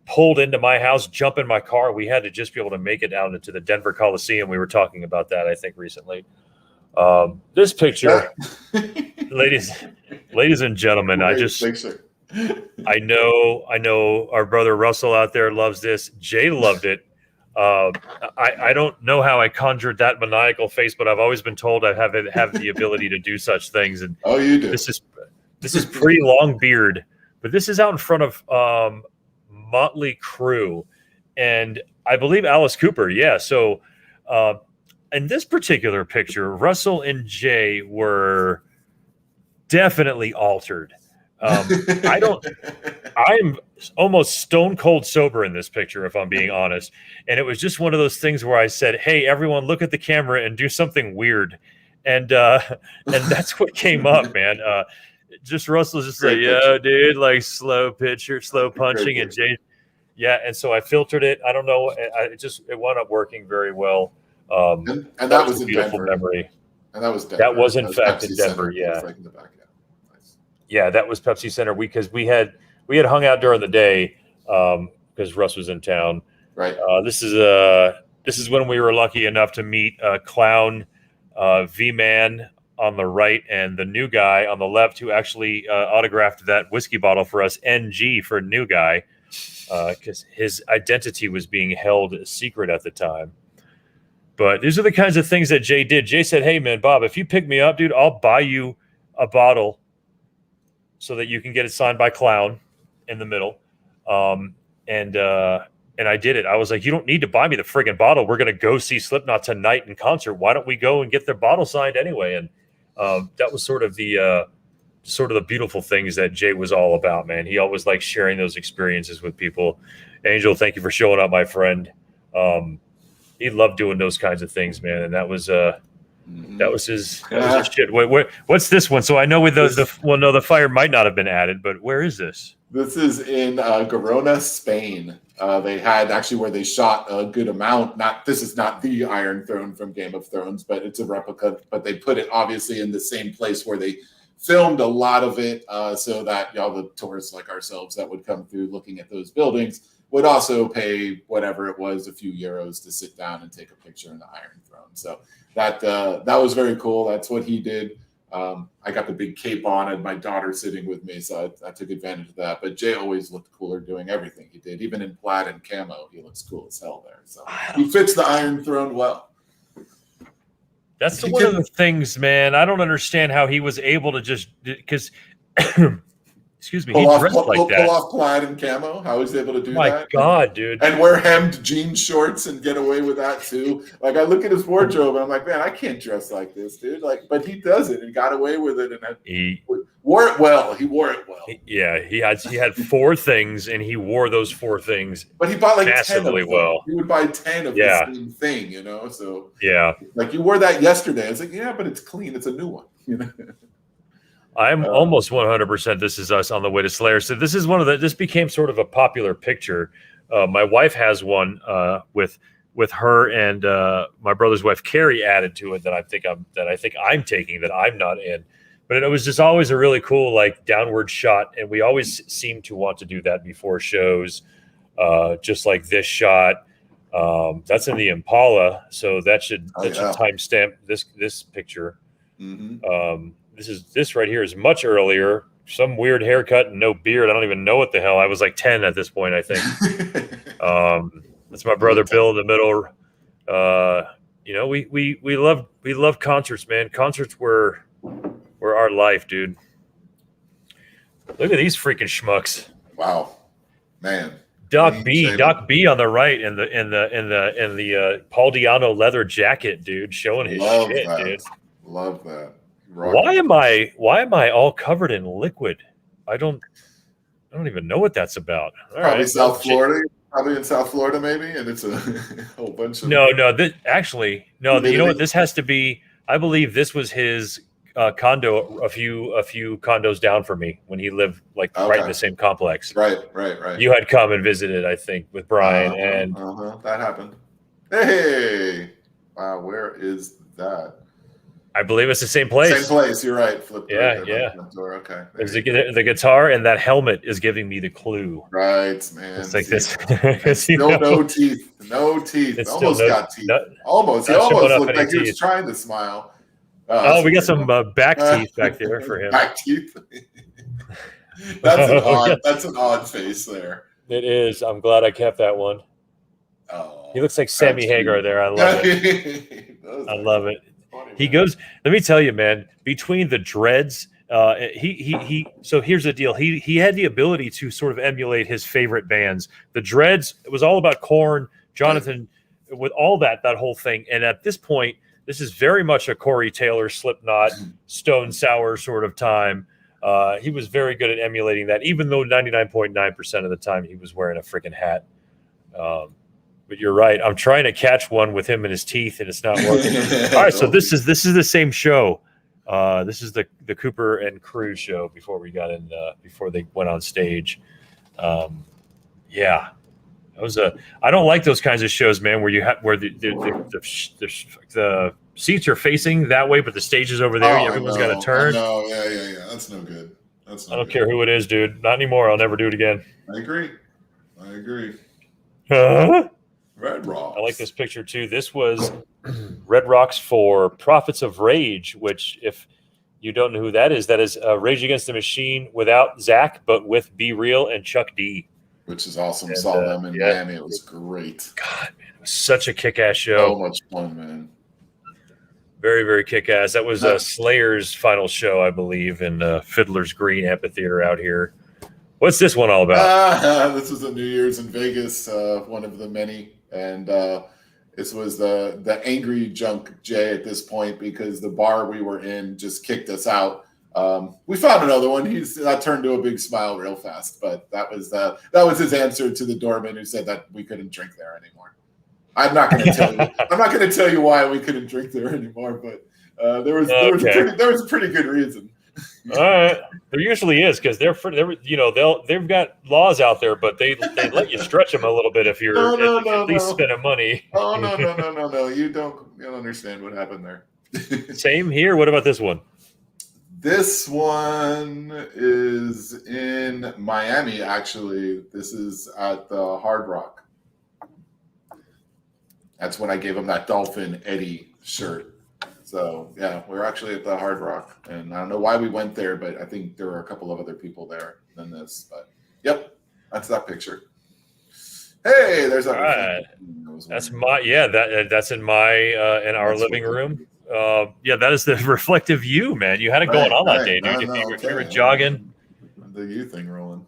pulled into my house, jump in my car. We had to just be able to make it out into the Denver Coliseum. We were talking about that, I think, recently. This picture, ladies and gentlemen, I know our brother Russell out there loves this. Jay loved it. I don't know how I conjured that maniacal face, but I've always been told I have the ability to do such things. And Oh, you do. This is pretty long beard, but this is out in front of Motley Crue, and I believe Alice Cooper. Yeah. So in this particular picture, Russell and Jay were definitely altered. I'm almost stone cold sober in this picture, if I'm being honest. And it was just one of those things where I said, "Hey, everyone, look at the camera and do something weird." And that's what came up, man. Just Russell's just like, "Yeah, dude, like slow picture, slow punching," and Jay, yeah. And so I filtered it. I don't know. It wound up working very well. And that was a in beautiful Denver. memory. And that was Denver. That was in fact Pepsi in Denver. Center. Yeah. Right in the back. Yeah. Nice. Yeah, that was Pepsi Center. Because we had hung out during the day because Russ was in town. Right. This is when we were lucky enough to meet Clown, V-Man on the right, and the new guy on the left, who actually autographed that whiskey bottle for us, NG for new guy, because his identity was being held secret at the time. But these are the kinds of things that Jay did. Jay said, "Hey, man, Bob, if you pick me up, dude, I'll buy you a bottle so that you can get it signed by Clown in the middle." And I did it. I was like, "You don't need to buy me the friggin' bottle. We're going to go see Slipknot tonight in concert. Why don't we go and get their bottle signed anyway?" And that was sort of the beautiful things that Jay was all about, man. He always liked sharing those experiences with people. Angel, thank you for showing up, my friend. He loved doing those kinds of things, man. And that was his shit. What's this one? So I know with the fire might not have been added, but where is this? This is in Girona, Spain. They had actually where they shot a good amount. This is not the Iron Throne from Game of Thrones, but it's a replica. But they put it obviously in the same place where they filmed a lot of it, so that the tourists like ourselves that would come through looking at those buildings would also pay whatever it was, a few euros, to sit down and take a picture in the Iron Throne. So that was very cool. That's what he did. I got the big cape on and my daughter sitting with me, so I took advantage of that. But Jay always looked cooler doing everything he did. Even in plaid and camo, he looks cool as hell there. So he fits the Iron Throne well. That's one of the things, man. I don't understand how he was able to just because excuse me, pull he dressed like that. Pull off plaid and camo. How was he able to do that? My God, dude. And wear hemmed jean shorts and get away with that too. Like, I look at his wardrobe and I'm like, man, I can't dress like this, dude. Like, but he does it and got away with it, and he wore it well. He wore it well. He had 4 things, and he wore those 4 things. But he bought like massively 10 of them. well. He would buy 10 of the same thing, So yeah, like, you wore that yesterday. It's like, yeah, but it's clean. It's a new one, I'm almost 100%. This is us on the way to Slayer. So this is this became sort of a popular picture. My wife has one with her and my brother's wife Carrie added to it that I think I'm taking, that I'm not in. But it was just always a really cool, like, downward shot, and we always seem to want to do that before shows. Just like this shot, that's in the Impala, so that should timestamp this picture. Mm-hmm. This right here is much earlier. Some weird haircut and no beard. I don't even know what the hell. I was like 10 at this point, I think. That's my brother Bill in the middle. We love concerts, man. Concerts were our life, dude. Look at these freaking schmucks. Wow, man. Doc B on the right in the Paul Di'Anno leather jacket, dude, showing his shit, dude. Love that. Why am I all covered in liquid? I don't even know what that's about. Probably South Florida. Probably in South Florida, maybe, and it's a whole bunch of. No. Actually, no. You know what? This has to be. I believe this was his condo, a few condos down from me when he lived right in the same complex. Right. You had come and visited, I think, with Brian, and that happened. Hey, wow, where is that? I believe it's the same place. Same place. You're right. Flip. Yeah. Door. Okay. There's the guitar, and that helmet is giving me the clue. Right, man. It's like this. No teeth. No teeth. It's almost got teeth. Almost. He almost looked like he was trying to smile. We got some back teeth back there for him. Back teeth. That's an odd face there. It is. I'm glad I kept that one. Oh. He looks like Sammy Hagar there. I love it. I love it. He goes. Let me tell you, man. Between the dreads, he. So here's the deal. He had the ability to sort of emulate his favorite bands. The dreads. It was all about Korn, Jonathan, with all that whole thing. And at this point, this is very much a Corey Taylor, Slipknot, Stone Sour sort of time. He was very good at emulating that, even though 99.9% of the time he was wearing a freaking hat. But you're right. I'm trying to catch one with him in his teeth, and it's not working. All right, so this is the same show. This is the Cooper and Cruz show before we got in. Before they went on stage. Yeah, that was a. I don't like those kinds of shows, man, where you have where the seats are facing that way, but the stage is over there. Everyone's got to turn. No, yeah. That's no good. I don't care who it is, dude. Not anymore. I'll never do it again. I agree. Huh? Red Rocks. I like this picture too. This was Red Rocks for Prophets of Rage, which, if you don't know who that is Rage Against the Machine without Zach, but with Be Real and Chuck D. Which is awesome. And, saw them in Miami. It was great. God, man, it was such a kick-ass show. So much fun, man. Very, very kick-ass. That was Slayer's final show, I believe, in Fiddler's Green Amphitheater out here. What's this one all about? This was a New Year's in Vegas, one of the many. And this was the angry junk Jay at this point, because the bar we were in just kicked us out. We found another one. That turned to a big smile real fast, but that was his answer to the doorman who said that we couldn't drink there anymore. I'm not going to tell you. I'm not going to tell you why we couldn't drink there anymore, but there was a pretty good reason. All right, there usually is, because they've got laws out there, but they let you stretch them a little bit if you're at least spending money. Oh no! You don't understand what happened there. Same here. What about this one? This one is in Miami. Actually, this is at the Hard Rock. That's when I gave him that Dolphin Eddie shirt. So, yeah, we were actually at the Hard Rock. And I don't know why we went there, but I think there were a couple of other people there than this. But, yep, that's that picture. Hey, there's that. Right. That's that's in our living room. That is the reflective you, man. You had it going on that day, dude. If you were jogging. The you thing rolling.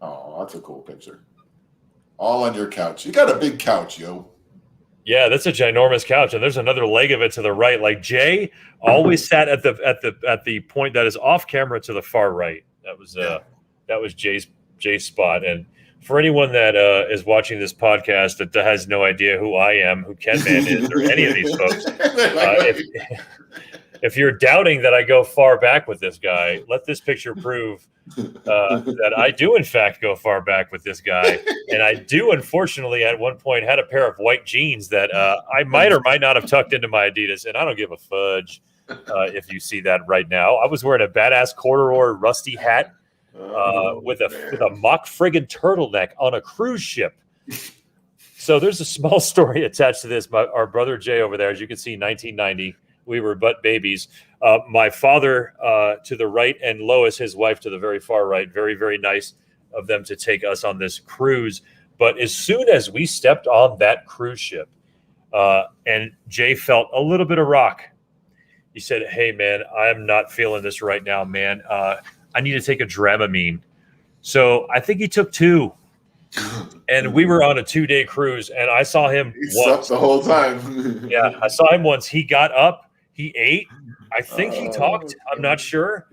Oh, that's a cool picture. All on your couch. You got a big couch, yo. Yeah, that's a ginormous couch, and there's another leg of it to the right. Like Jay always sat at the point that is off camera to the far right. That was Jay's spot. And for anyone that is watching this podcast that has no idea who I am, who KenMan is, or any of these folks, if you're doubting that I go far back with this guy, let this picture prove that I do, in fact, go far back with this guy. And I do, unfortunately, at one point had a pair of white jeans that I might or might not have tucked into my Adidas, and I don't give a fudge if you see that right now. I was wearing a badass corduroy rusty hat with a mock friggin' turtleneck on a cruise ship. So there's a small story attached to this. Our brother Jay over there, as you can see, 1990. We were but babies. My father to the right, and Lois, his wife, to the very far right. Very, very nice of them to take us on this cruise. But as soon as we stepped on that cruise ship, and Jay felt a little bit of rock, he said, "Hey, man, I'm not feeling this right now, man. I need to take a Dramamine." So I think he took 2. And we were on a 2-day cruise, and I saw him once the whole time. Yeah, I saw him once. He got up. He ate. I think he talked. I'm not sure.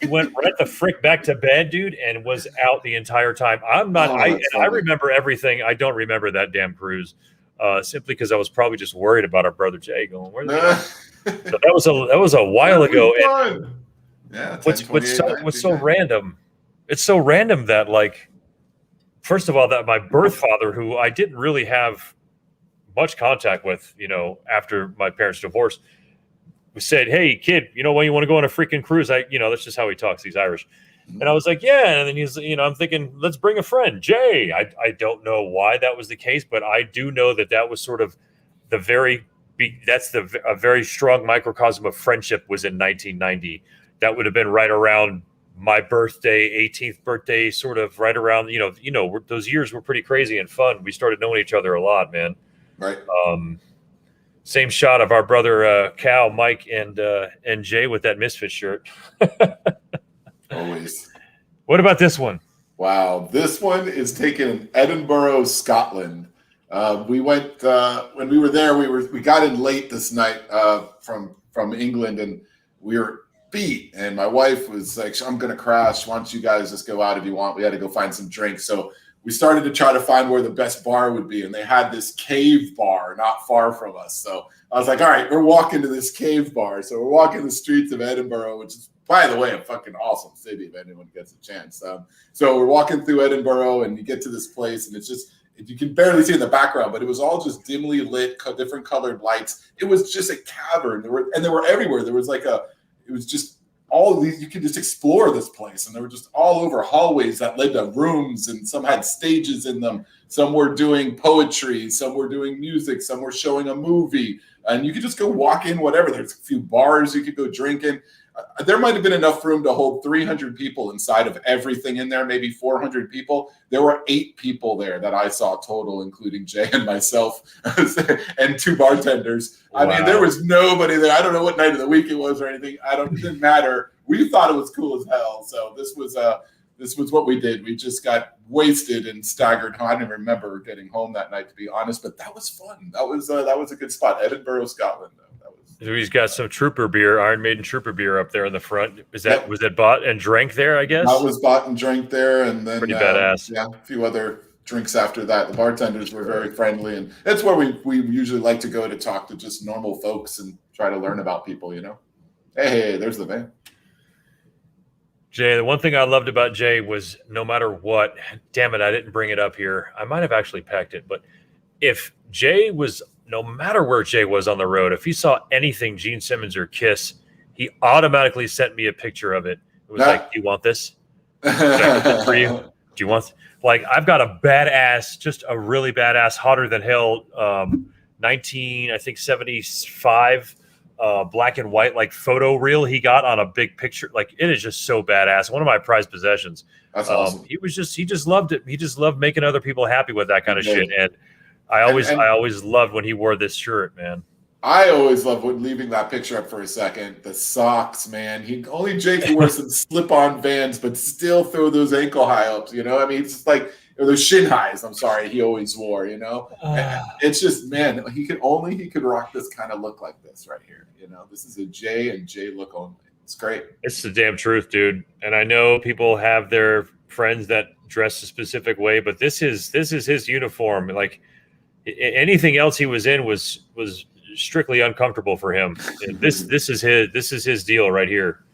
He went right the frick back to bed, dude, and was out the entire time. I remember everything. I don't remember that damn cruise, simply because I was probably just worried about our brother Jay going, where's he going? So that was a while ago. And yeah. What's so random? It's so random that, like, first of all, that my birth father, who I didn't really have much contact with, after my parents' divorce, we said, "Hey, kid, when you want to go on a freaking cruise?" That's just how he talks. He's Irish. And I was like, "Yeah." And then he's, I'm thinking, let's bring a friend, Jay. I don't know why that was the case, but I do know that was sort of a very strong microcosm of friendship was in 1990. That would have been right around my birthday, 18th birthday, sort of right around, those years were pretty crazy and fun. We started knowing each other a lot, man. Right. Same shot of our brother Cal, Mike, and Jay with that Misfit shirt. Always. What about this one? Wow, this one is taken in Edinburgh, Scotland. We went when we were there. We got in late this night from England, and we were beat. And my wife was like, "I'm going to crash. Why don't you guys just go out if you want?" We had to go find some drinks, so we started to try to find where the best bar would be, and they had this cave bar not far from us. So I was like, "All right, we're walking to this cave bar." So we're walking the streets of Edinburgh, which is, by the way, a fucking awesome city if anyone gets a chance. So we're walking through Edinburgh, and you get to this place, and it's just, you can barely see in the background, but it was all just dimly lit, different colored lights. It was just a cavern. They were everywhere. There was it was just all of these. You could just explore this place, and they were just all over hallways that led to rooms, and some had stages in them. Some were doing poetry, some were doing music, some were showing a movie, and you could just go walk in, whatever. There's a few bars you could go drink in. There might have been enough room to hold 300 people inside of everything in there, maybe 400 people. There were 8 people there that I saw total, including Jay and myself and 2 bartenders. Wow. I mean, there was nobody there. I don't know what night of the week it was or anything. It didn't matter. We thought it was cool as hell. So this was what we did. We just got wasted and staggered home. I don't even remember getting home that night, to be honest, but that was fun. That was a good spot. Edinburgh, Scotland, though. He's got some Trooper beer, Iron Maiden Trooper beer up there in the front. Was that bought and drank there, I guess? That was bought and drank there, and then pretty badass. Yeah, a few other drinks after that. The bartenders were very friendly, and that's where we usually like to go to talk to just normal folks and try to learn about people, Hey, there's the van. Jay, the one thing I loved about Jay was no matter what, damn it, I didn't bring it up here. I might have actually packed it, but if Jay was, no matter where Jay was on the road, if he saw anything Gene Simmons or Kiss, he automatically sent me a picture of it. It was like, "Do you want this? Can I get this for you? Do you want?" Like, I've got a badass, just a really badass, hotter than hell, 1975 black and white like photo reel he got on a big picture. Like, it is just so badass. One of my prized possessions. That's awesome. He just loved it. He just loved making other people happy with that kind of shit. And I always loved when he wore this shirt, man. I always love leaving that picture up for a second. The socks, man. Only Jake can wear some slip-on Vans, but still throw those ankle high ups. I mean, it's just like, or those shin highs. I'm sorry, he always wore. It's just, man. He could rock this kind of look like this right here. This is a Jay and Jay look only. It's great. It's the damn truth, dude. And I know people have their friends that dress a specific way, but this is his uniform. Like, anything else he was in was strictly uncomfortable for him. And this is his deal right here,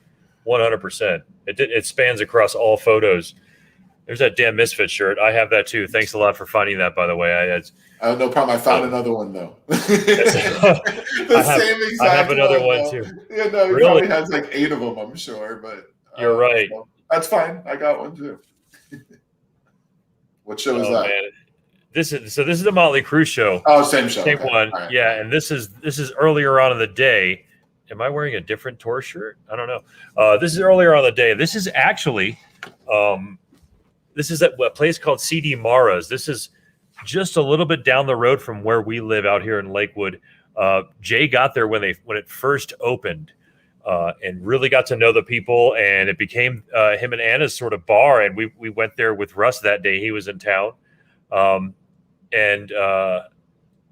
100%. It spans across all photos. There's that damn Misfit shirt. I have that too. Thanks a lot for finding that, by the way. No problem. I found another one though. Same exact. I have another one too. Yeah, no, he probably has like 8 of them, I'm sure. But you're right. So that's fine. I got one too. What show is that? Man. This is the Motley Crue show. Oh, same show. Same okay. one. Right. Yeah, and this is earlier on in the day. Am I wearing a different tour shirt? I don't know. This is earlier on in the day. This is actually this is at a place called CD Mara's. This is just a little bit down the road from where we live out here in Lakewood. Jay got there when it first opened. And really got to know the people, and it became him and Anna's sort of bar. And we went there with Russ that day. He was in town. And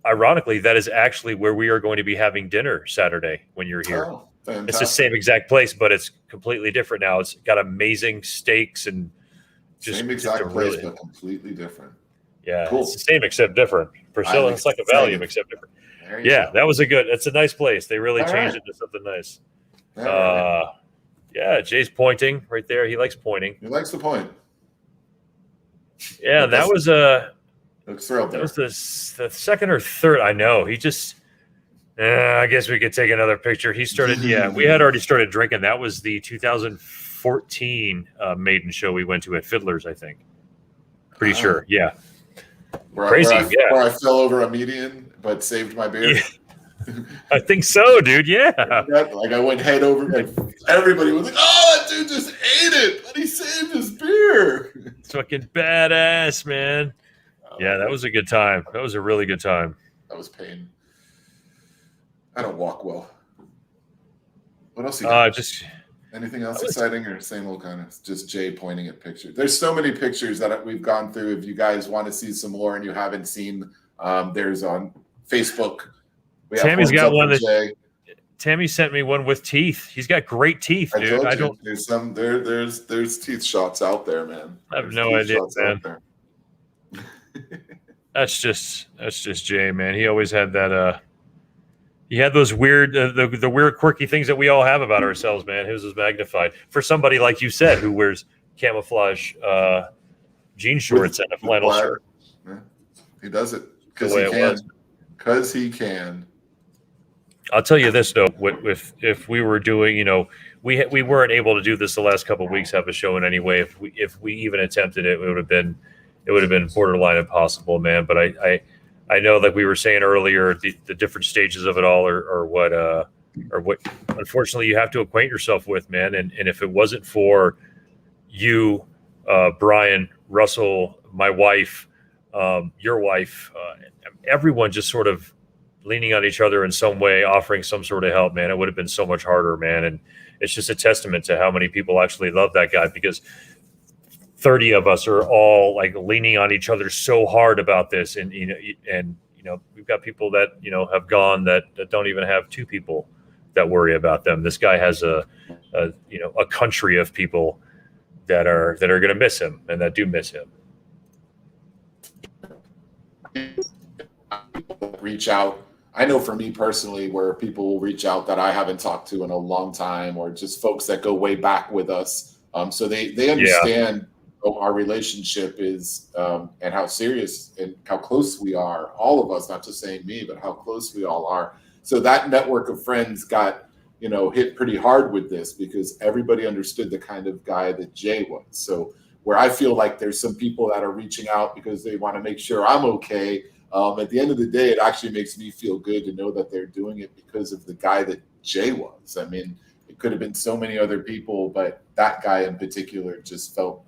ironically, that is actually where we are going to be having dinner Saturday when you're here. Oh, it's the same exact place, but it's completely different now. It's got amazing steaks and just same exact place, but completely different. Yeah, cool. It's the same except different. Priscilla, it's like a Valium except different. Yeah, that was it's a nice place. They really changed it to something nice. Yeah, Jay's pointing right there. He likes pointing. He likes to point. Yeah, that was looks thrilled there. That was the second or third. I know. He just. I guess we could take another picture. He started. Yeah, we had already started drinking. That was the 2014 Maiden show we went to at Fiddler's, I think. Pretty sure. Yeah. Crazy. Where I fell over a median, but saved my beer. Yeah. I think so, dude. Yeah. Like I went head over. Like everybody was like, "Oh, that dude just ate it, but he saved his beer. It's fucking badass, man. Yeah, that was a good time. That was a really good time. That was pain. I don't walk well. What else you got? Anything else exciting or same old kind of just Jay pointing at pictures? There's so many pictures that we've gone through. If you guys want to see some more and you haven't seen, there's on Facebook. Tammy's got one that Tammy sent me one with teeth. He's got great teeth, dude. I don't. There's some there's teeth shots out there, man. I have no idea, man. That's just Jay, man. He always had that. He had those weird, the weird, quirky things that we all have about ourselves, man. His was magnified for somebody like you said who wears camouflage jean shorts and a flannel shirt. Yeah. He does it because he can. Because he can. I'll tell you this though: if we were doing, we weren't able to do this the last couple of weeks, have a show in any way. If we even attempted it, it would have been borderline impossible, man. But I know, like we were saying earlier, the different stages of it all are what unfortunately you have to acquaint yourself with, man. And if it wasn't for you, Brian, Russell, my wife, your wife, everyone just sort of leaning on each other in some way, offering some sort of help, man, it would have been so much harder, man. And it's just a testament to how many people actually love that guy, because 30 of us are all like leaning on each other so hard about this. And, we've got people that, have gone that don't even have two people that worry about them. This guy has a country of people that are going to miss him and that do miss him. Reach out. I know for me personally, where people will reach out that I haven't talked to in a long time, or just folks that go way back with us. So they understand our relationship is and how serious and how close we are, all of us, not just saying me, but how close we all are. So that network of friends got, hit pretty hard with this, because everybody understood the kind of guy that Jay was. So where I feel like there's some people that are reaching out because they want to make sure I'm okay. At the end of the day, it actually makes me feel good to know that they're doing it because of the guy that Jay was. I mean, it could have been so many other people, but that guy in particular just felt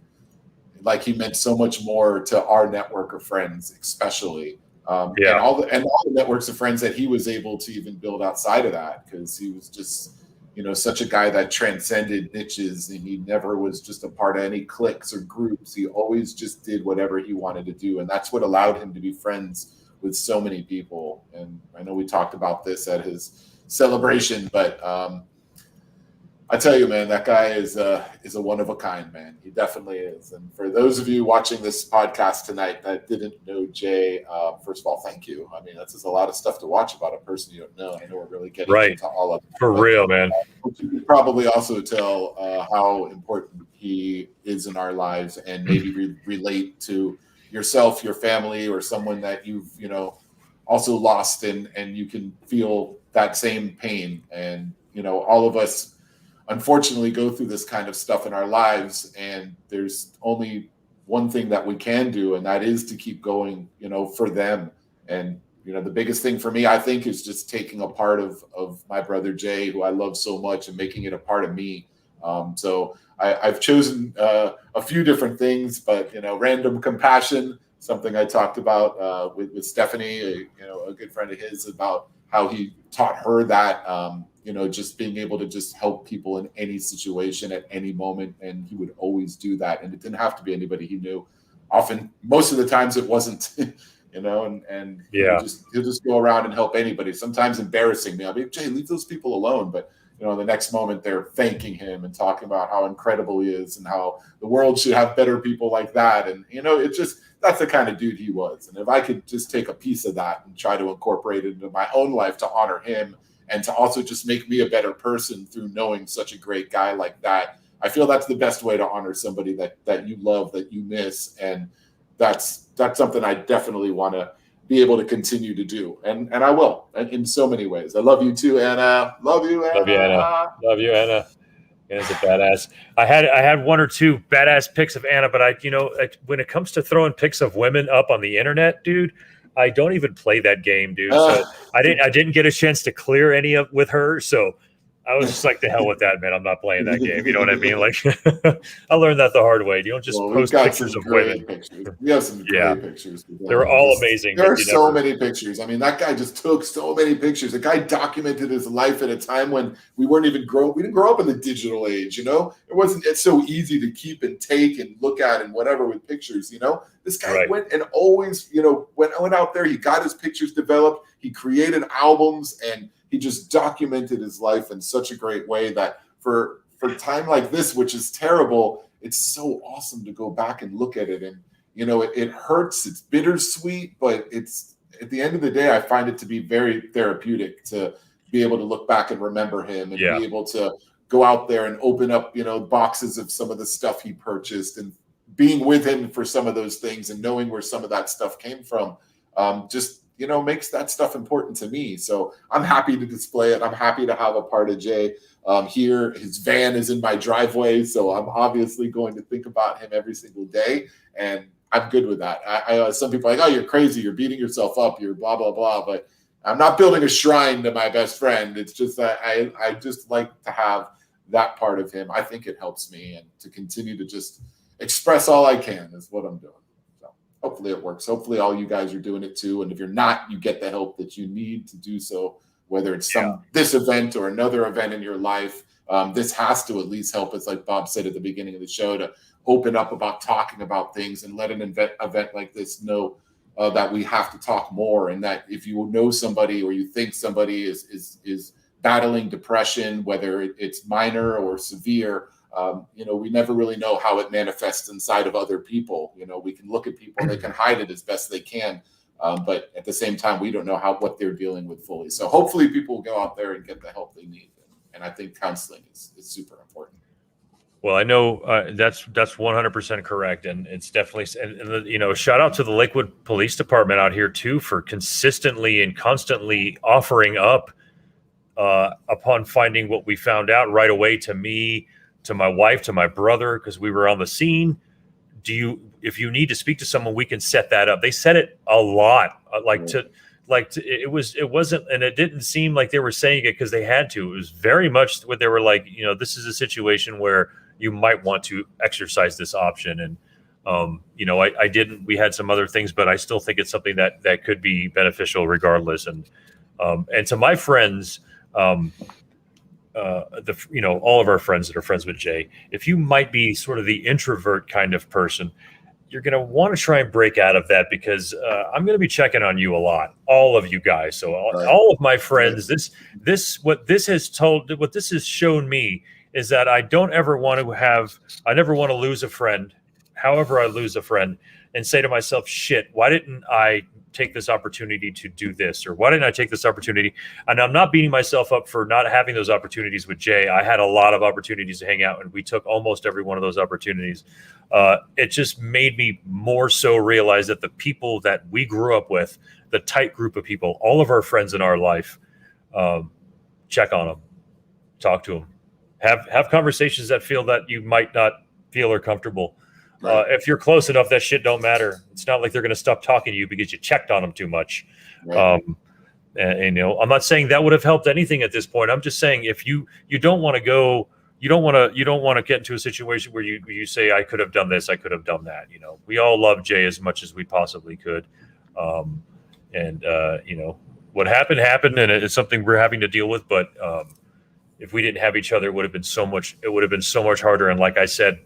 like he meant so much more to our network of friends, especially. And all the networks of friends that he was able to even build outside of that, because he was just, such a guy that transcended niches, and he never was just a part of any cliques or groups. He always just did whatever he wanted to do. And that's what allowed him to be friends with so many people. And I know we talked about this at his celebration, but I tell you, man, that guy is a one of a kind, man. He definitely is. And for those of you watching this podcast tonight that didn't know Jay, first of all, thank you. I mean, that's just a lot of stuff to watch about a person you don't know. I know we're really getting into all of it. For real, man. You could probably also tell how important he is in our lives, and maybe relate to yourself, your family, or someone that you've, also lost, and you can feel that same pain. And, all of us, unfortunately, go through this kind of stuff in our lives, and there's only one thing that we can do, and that is to keep going, for them. And, the biggest thing for me, I think, is just taking a part of my brother Jay, who I love so much, and making it a part of me. So I've chosen a few different things, but, random compassion, something I talked about with Stephanie, a good friend of his, about how he taught her that, just being able to just help people in any situation at any moment. And he would always do that. And it didn't have to be anybody he knew. Often, most of the times it wasn't, and he'll just go around and help anybody. Sometimes embarrassing me. I'll be, Jay, leave those people alone. But, the next moment they're thanking him and talking about how incredible he is and how the world should have better people like that. And, that's the kind of dude he was. And if I could just take a piece of that and try to incorporate it into my own life to honor him, and to also just make me a better person through knowing such a great guy like that, I feel that's the best way to honor somebody that you love, that you miss. And that's something I definitely want to be able to continue to do. And I will, in so many ways. I love you too, Anna. Love you, Anna. Love you, Anna. Love you, Anna. Anna's a badass. I had one or two badass pics of Anna, but when it comes to throwing pics of women up on the internet, dude, I don't even play that game, dude. So I didn't get a chance to clear any of with her. So I was just like, the hell with that, man. I'm not playing that game. You know what I mean? Like, I learned that the hard way. You don't just Well, post pictures of women. Pictures. We have some great pictures. They're all amazing. There are so many pictures. I mean, that guy just took so many pictures. The guy documented his life at a time when we didn't grow up in the digital age, you know? It's so easy to keep and take and look at and whatever with pictures, you know? This guy went and always, you know, went out there. He got his pictures developed. He created albums, and he just documented his life in such a great way that for time like this, which is terrible, it's so awesome to go back and look at it. And, you know, it hurts. It's bittersweet, but it's at the end of the day, I find it to be very therapeutic to be able to look back and remember him and be able to go out there and open up, you know, boxes of some of the stuff he purchased and being with him for some of those things and knowing where some of that stuff came from. Just, you know, makes that stuff important to me. So I'm happy to display it. I'm happy to have a part of Jay here. His van is in my driveway, so I'm obviously going to think about him every single day, and I'm good with that. I some people are like, oh, you're crazy, you're beating yourself up, you're blah, blah, blah, but I'm not building a shrine to my best friend. It's just that I just like to have that part of him. I think it helps me, and to continue to just express all I can is what I'm doing. Hopefully it works. Hopefully all you guys are doing it too. And if you're not, you get the help that you need to do so, whether it's this event or another event in your life. This has to at least help us, like Bob said at the beginning of the show, to open up about talking about things and let an event like this know that we have to talk more. And that if you know somebody or you think somebody is battling depression, whether it's minor or severe, you know, we never really know how it manifests inside of other people. You know, we can look at people and they can hide it as best they can. But at the same time, we don't know what they're dealing with fully. So hopefully people will go out there and get the help they need. And I think counseling is super important. Well, I know that's 100% correct. And it's definitely, and you know, shout out to the Lakewood Police Department out here too, for consistently and constantly offering up upon finding what we found out right away to me, to my wife, to my brother, because we were on the scene. If you need to speak to someone, we can set that up. They said it a lot, it wasn't, and it didn't seem like they were saying it because they had to. It was very much what they were like, you know, this is a situation where you might want to exercise this option. And, you know, we had some other things, but I still think it's something that could be beneficial regardless. And to my friends, you know, all of our friends that are friends with Jay, if you might be sort of the introvert kind of person, you're going to want to try and break out of that, because I'm going to be checking on you a lot, all of you guys. So all of my friends, what this has shown me is that I never want to lose a friend. However I lose a friend, and say to myself, shit, why didn't I take this opportunity to do this? Or why didn't I take this opportunity? And I'm not beating myself up for not having those opportunities with Jay. I had a lot of opportunities to hang out, and we took almost every one of those opportunities. It just made me more so realize that the people that we grew up with, the tight group of people, all of our friends in our life, check on them, talk to them, have conversations that feel that you might not feel are comfortable. Right. If you're close enough, that shit don't matter. It's not like they're going to stop talking to you because you checked on them too much. Right. And you know, I'm not saying that would have helped anything at this point. I'm just saying, if you don't want to go, you don't want to get into a situation where you say, I could have done this, I could have done that. You know, we all love Jay as much as we possibly could. You know, what happened, and it's something we're having to deal with. But if we didn't have each other, it would have been so much harder. And like I said,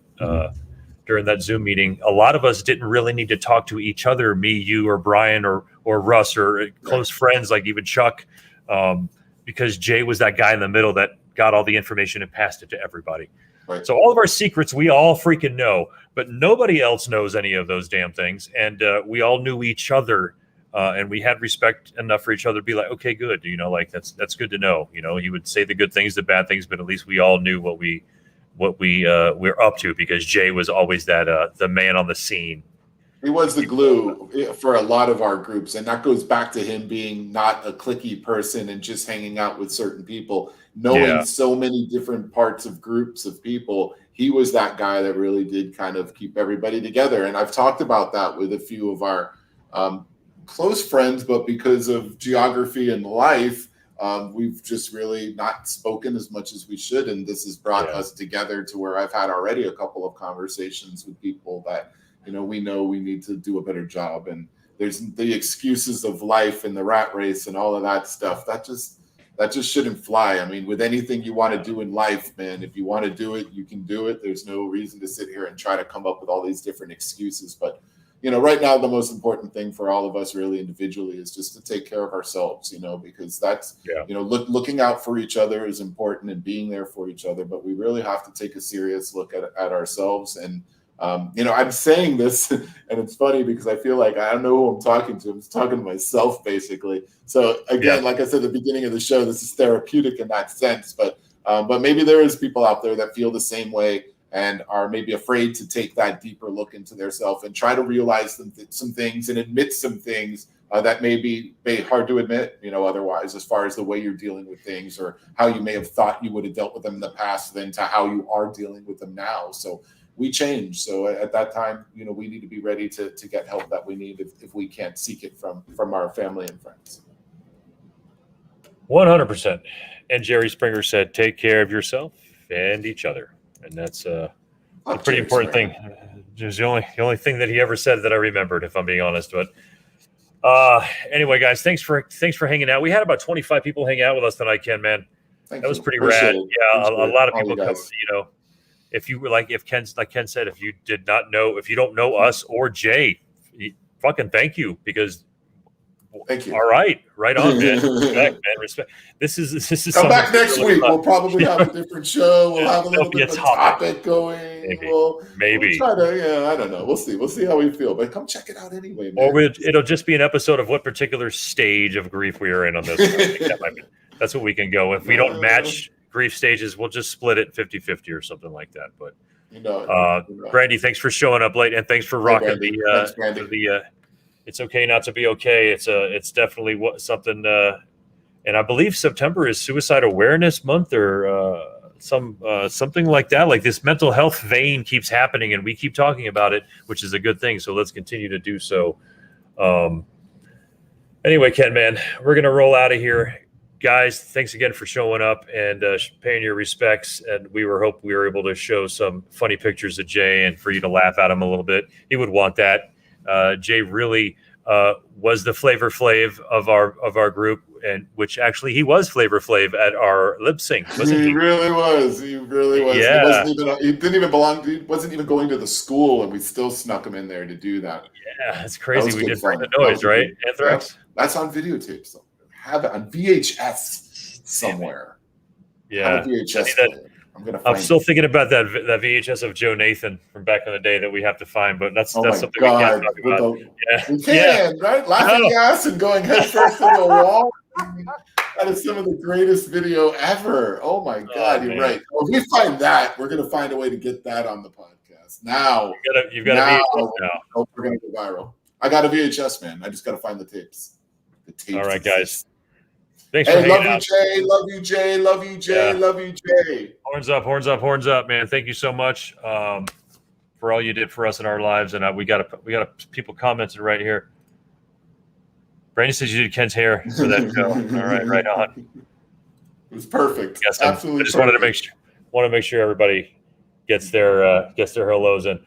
during that Zoom meeting, a lot of us didn't really need to talk to each other, me, you, or Brian, or Russ, or close friends like even Chuck, because Jay was that guy in the middle that got all the information and passed it to everybody. Right. So all of our secrets, we all freaking know, but nobody else knows any of those damn things. And we all knew each other, and we had respect enough for each other to be like, okay, good. You know, like that's good to know. You know, he would say the good things, the bad things, but at least we all knew what we're up to, because Jay was always that the man on the scene. He was the glue for a lot of our groups, and that goes back to him being not a cliquey person and just hanging out with certain people, knowing so many different parts of groups of people. He was that guy that really did kind of keep everybody together. And I've talked about that with a few of our close friends, but because of geography and life, we've just really not spoken as much as we should. And this has brought us together to where I've had already a couple of conversations with people that, we know we need to do a better job. And there's the excuses of life and the rat race and all of that stuff. That just shouldn't fly. I mean, with anything you want to do in life, man, if you want to do it, you can do it. There's no reason to sit here and try to come up with all these different excuses. But, right now, the most important thing for all of us really individually is just to take care of ourselves, because that's, looking out for each other is important and being there for each other. But we really have to take a serious look at ourselves. And, I'm saying this, and it's funny because I feel like I don't know who I'm talking to. I'm just talking to myself, basically. So again, like I said at the beginning of the show, this is therapeutic in that sense. But maybe there is people out there that feel the same way and are maybe afraid to take that deeper look into their self and try to realize some things and admit some things that may be hard to admit, otherwise, as far as the way you're dealing with things or how you may have thought you would have dealt with them in the past than to how you are dealing with them now. So we change. So at that time, we need to be ready to get help that we need if we can't seek it from our family and friends. 100%. And Jerry Springer said, take care of yourself and each other. And that's a pretty important thing. It was the only thing that he ever said that I remembered, if I'm being honest. But anyway, guys, thanks for hanging out. We had about 25 people hang out with us tonight, KenMan. That was pretty rad. Yeah, a lot of people come, if you were if Ken said, if you don't know us or Jay, fucking thank you, because thank you. All right on, man. Respect. This is come back next week. We'll probably have a different show. We'll have a little bit of a topic going. Maybe. We'll try to, I don't know. We'll see how we feel. But come check it out anyway, man. Or it'll just be an episode of what particular stage of grief we are in on this. I think that's what we can go. If we don't match grief stages, we'll just split it 50-50 or something like that. But Brandy, thanks for showing up late, and thanks for rocking the It's Okay Not to Be Okay. It's definitely something, and I believe September is Suicide Awareness Month or something like that. Like, this mental health vein keeps happening, and we keep talking about it, which is a good thing. So let's continue to do so. Anyway, KenMan, we're gonna roll out of here. Guys, thanks again for showing up and paying your respects. And we were able to show some funny pictures of Jay and for you to laugh at him a little bit. He would want that. Jay really was the Flavor Flav of our group, and which actually he was Flavor Flav at our lip sync, wasn't he? He really was. Yeah. He didn't even belong. He wasn't even going to the school, and we still snuck him in there to do that. Yeah, it's crazy. We did Bring the Noise, right? Anthrax. That's on videotape. So have it on VHS somewhere. Yeah. I'm still thinking about that VHS of Joe Nathan from back in the day that we have to find, but that's something we can't talk about. We can, right? Laughing gas and going headfirst into the wall. That is some of the greatest video ever. Oh my God, you're right. Well, if we find that, we're going to find a way to get that on the podcast. Now, you've got a VHS now. We're going to go viral. I got a VHS, man. I just got to find the tapes. All right, guys. Thanks for hanging out. Love you, Jay. Love you, Jay. Horns up, man. Thank you so much for all you did for us in our lives. And we got people commenting right here. Brandon says you did Ken's hair for that show. All right on. It was perfect. Yes, absolutely. I just wanted to make sure everybody gets their hellos in.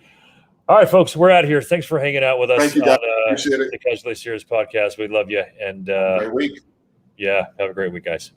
All right, folks, we're out of here. Thanks for hanging out with us. Thank you, guys. Appreciate it. The Casually Serious Podcast. We love you. And great week. Yeah, have a great week, guys.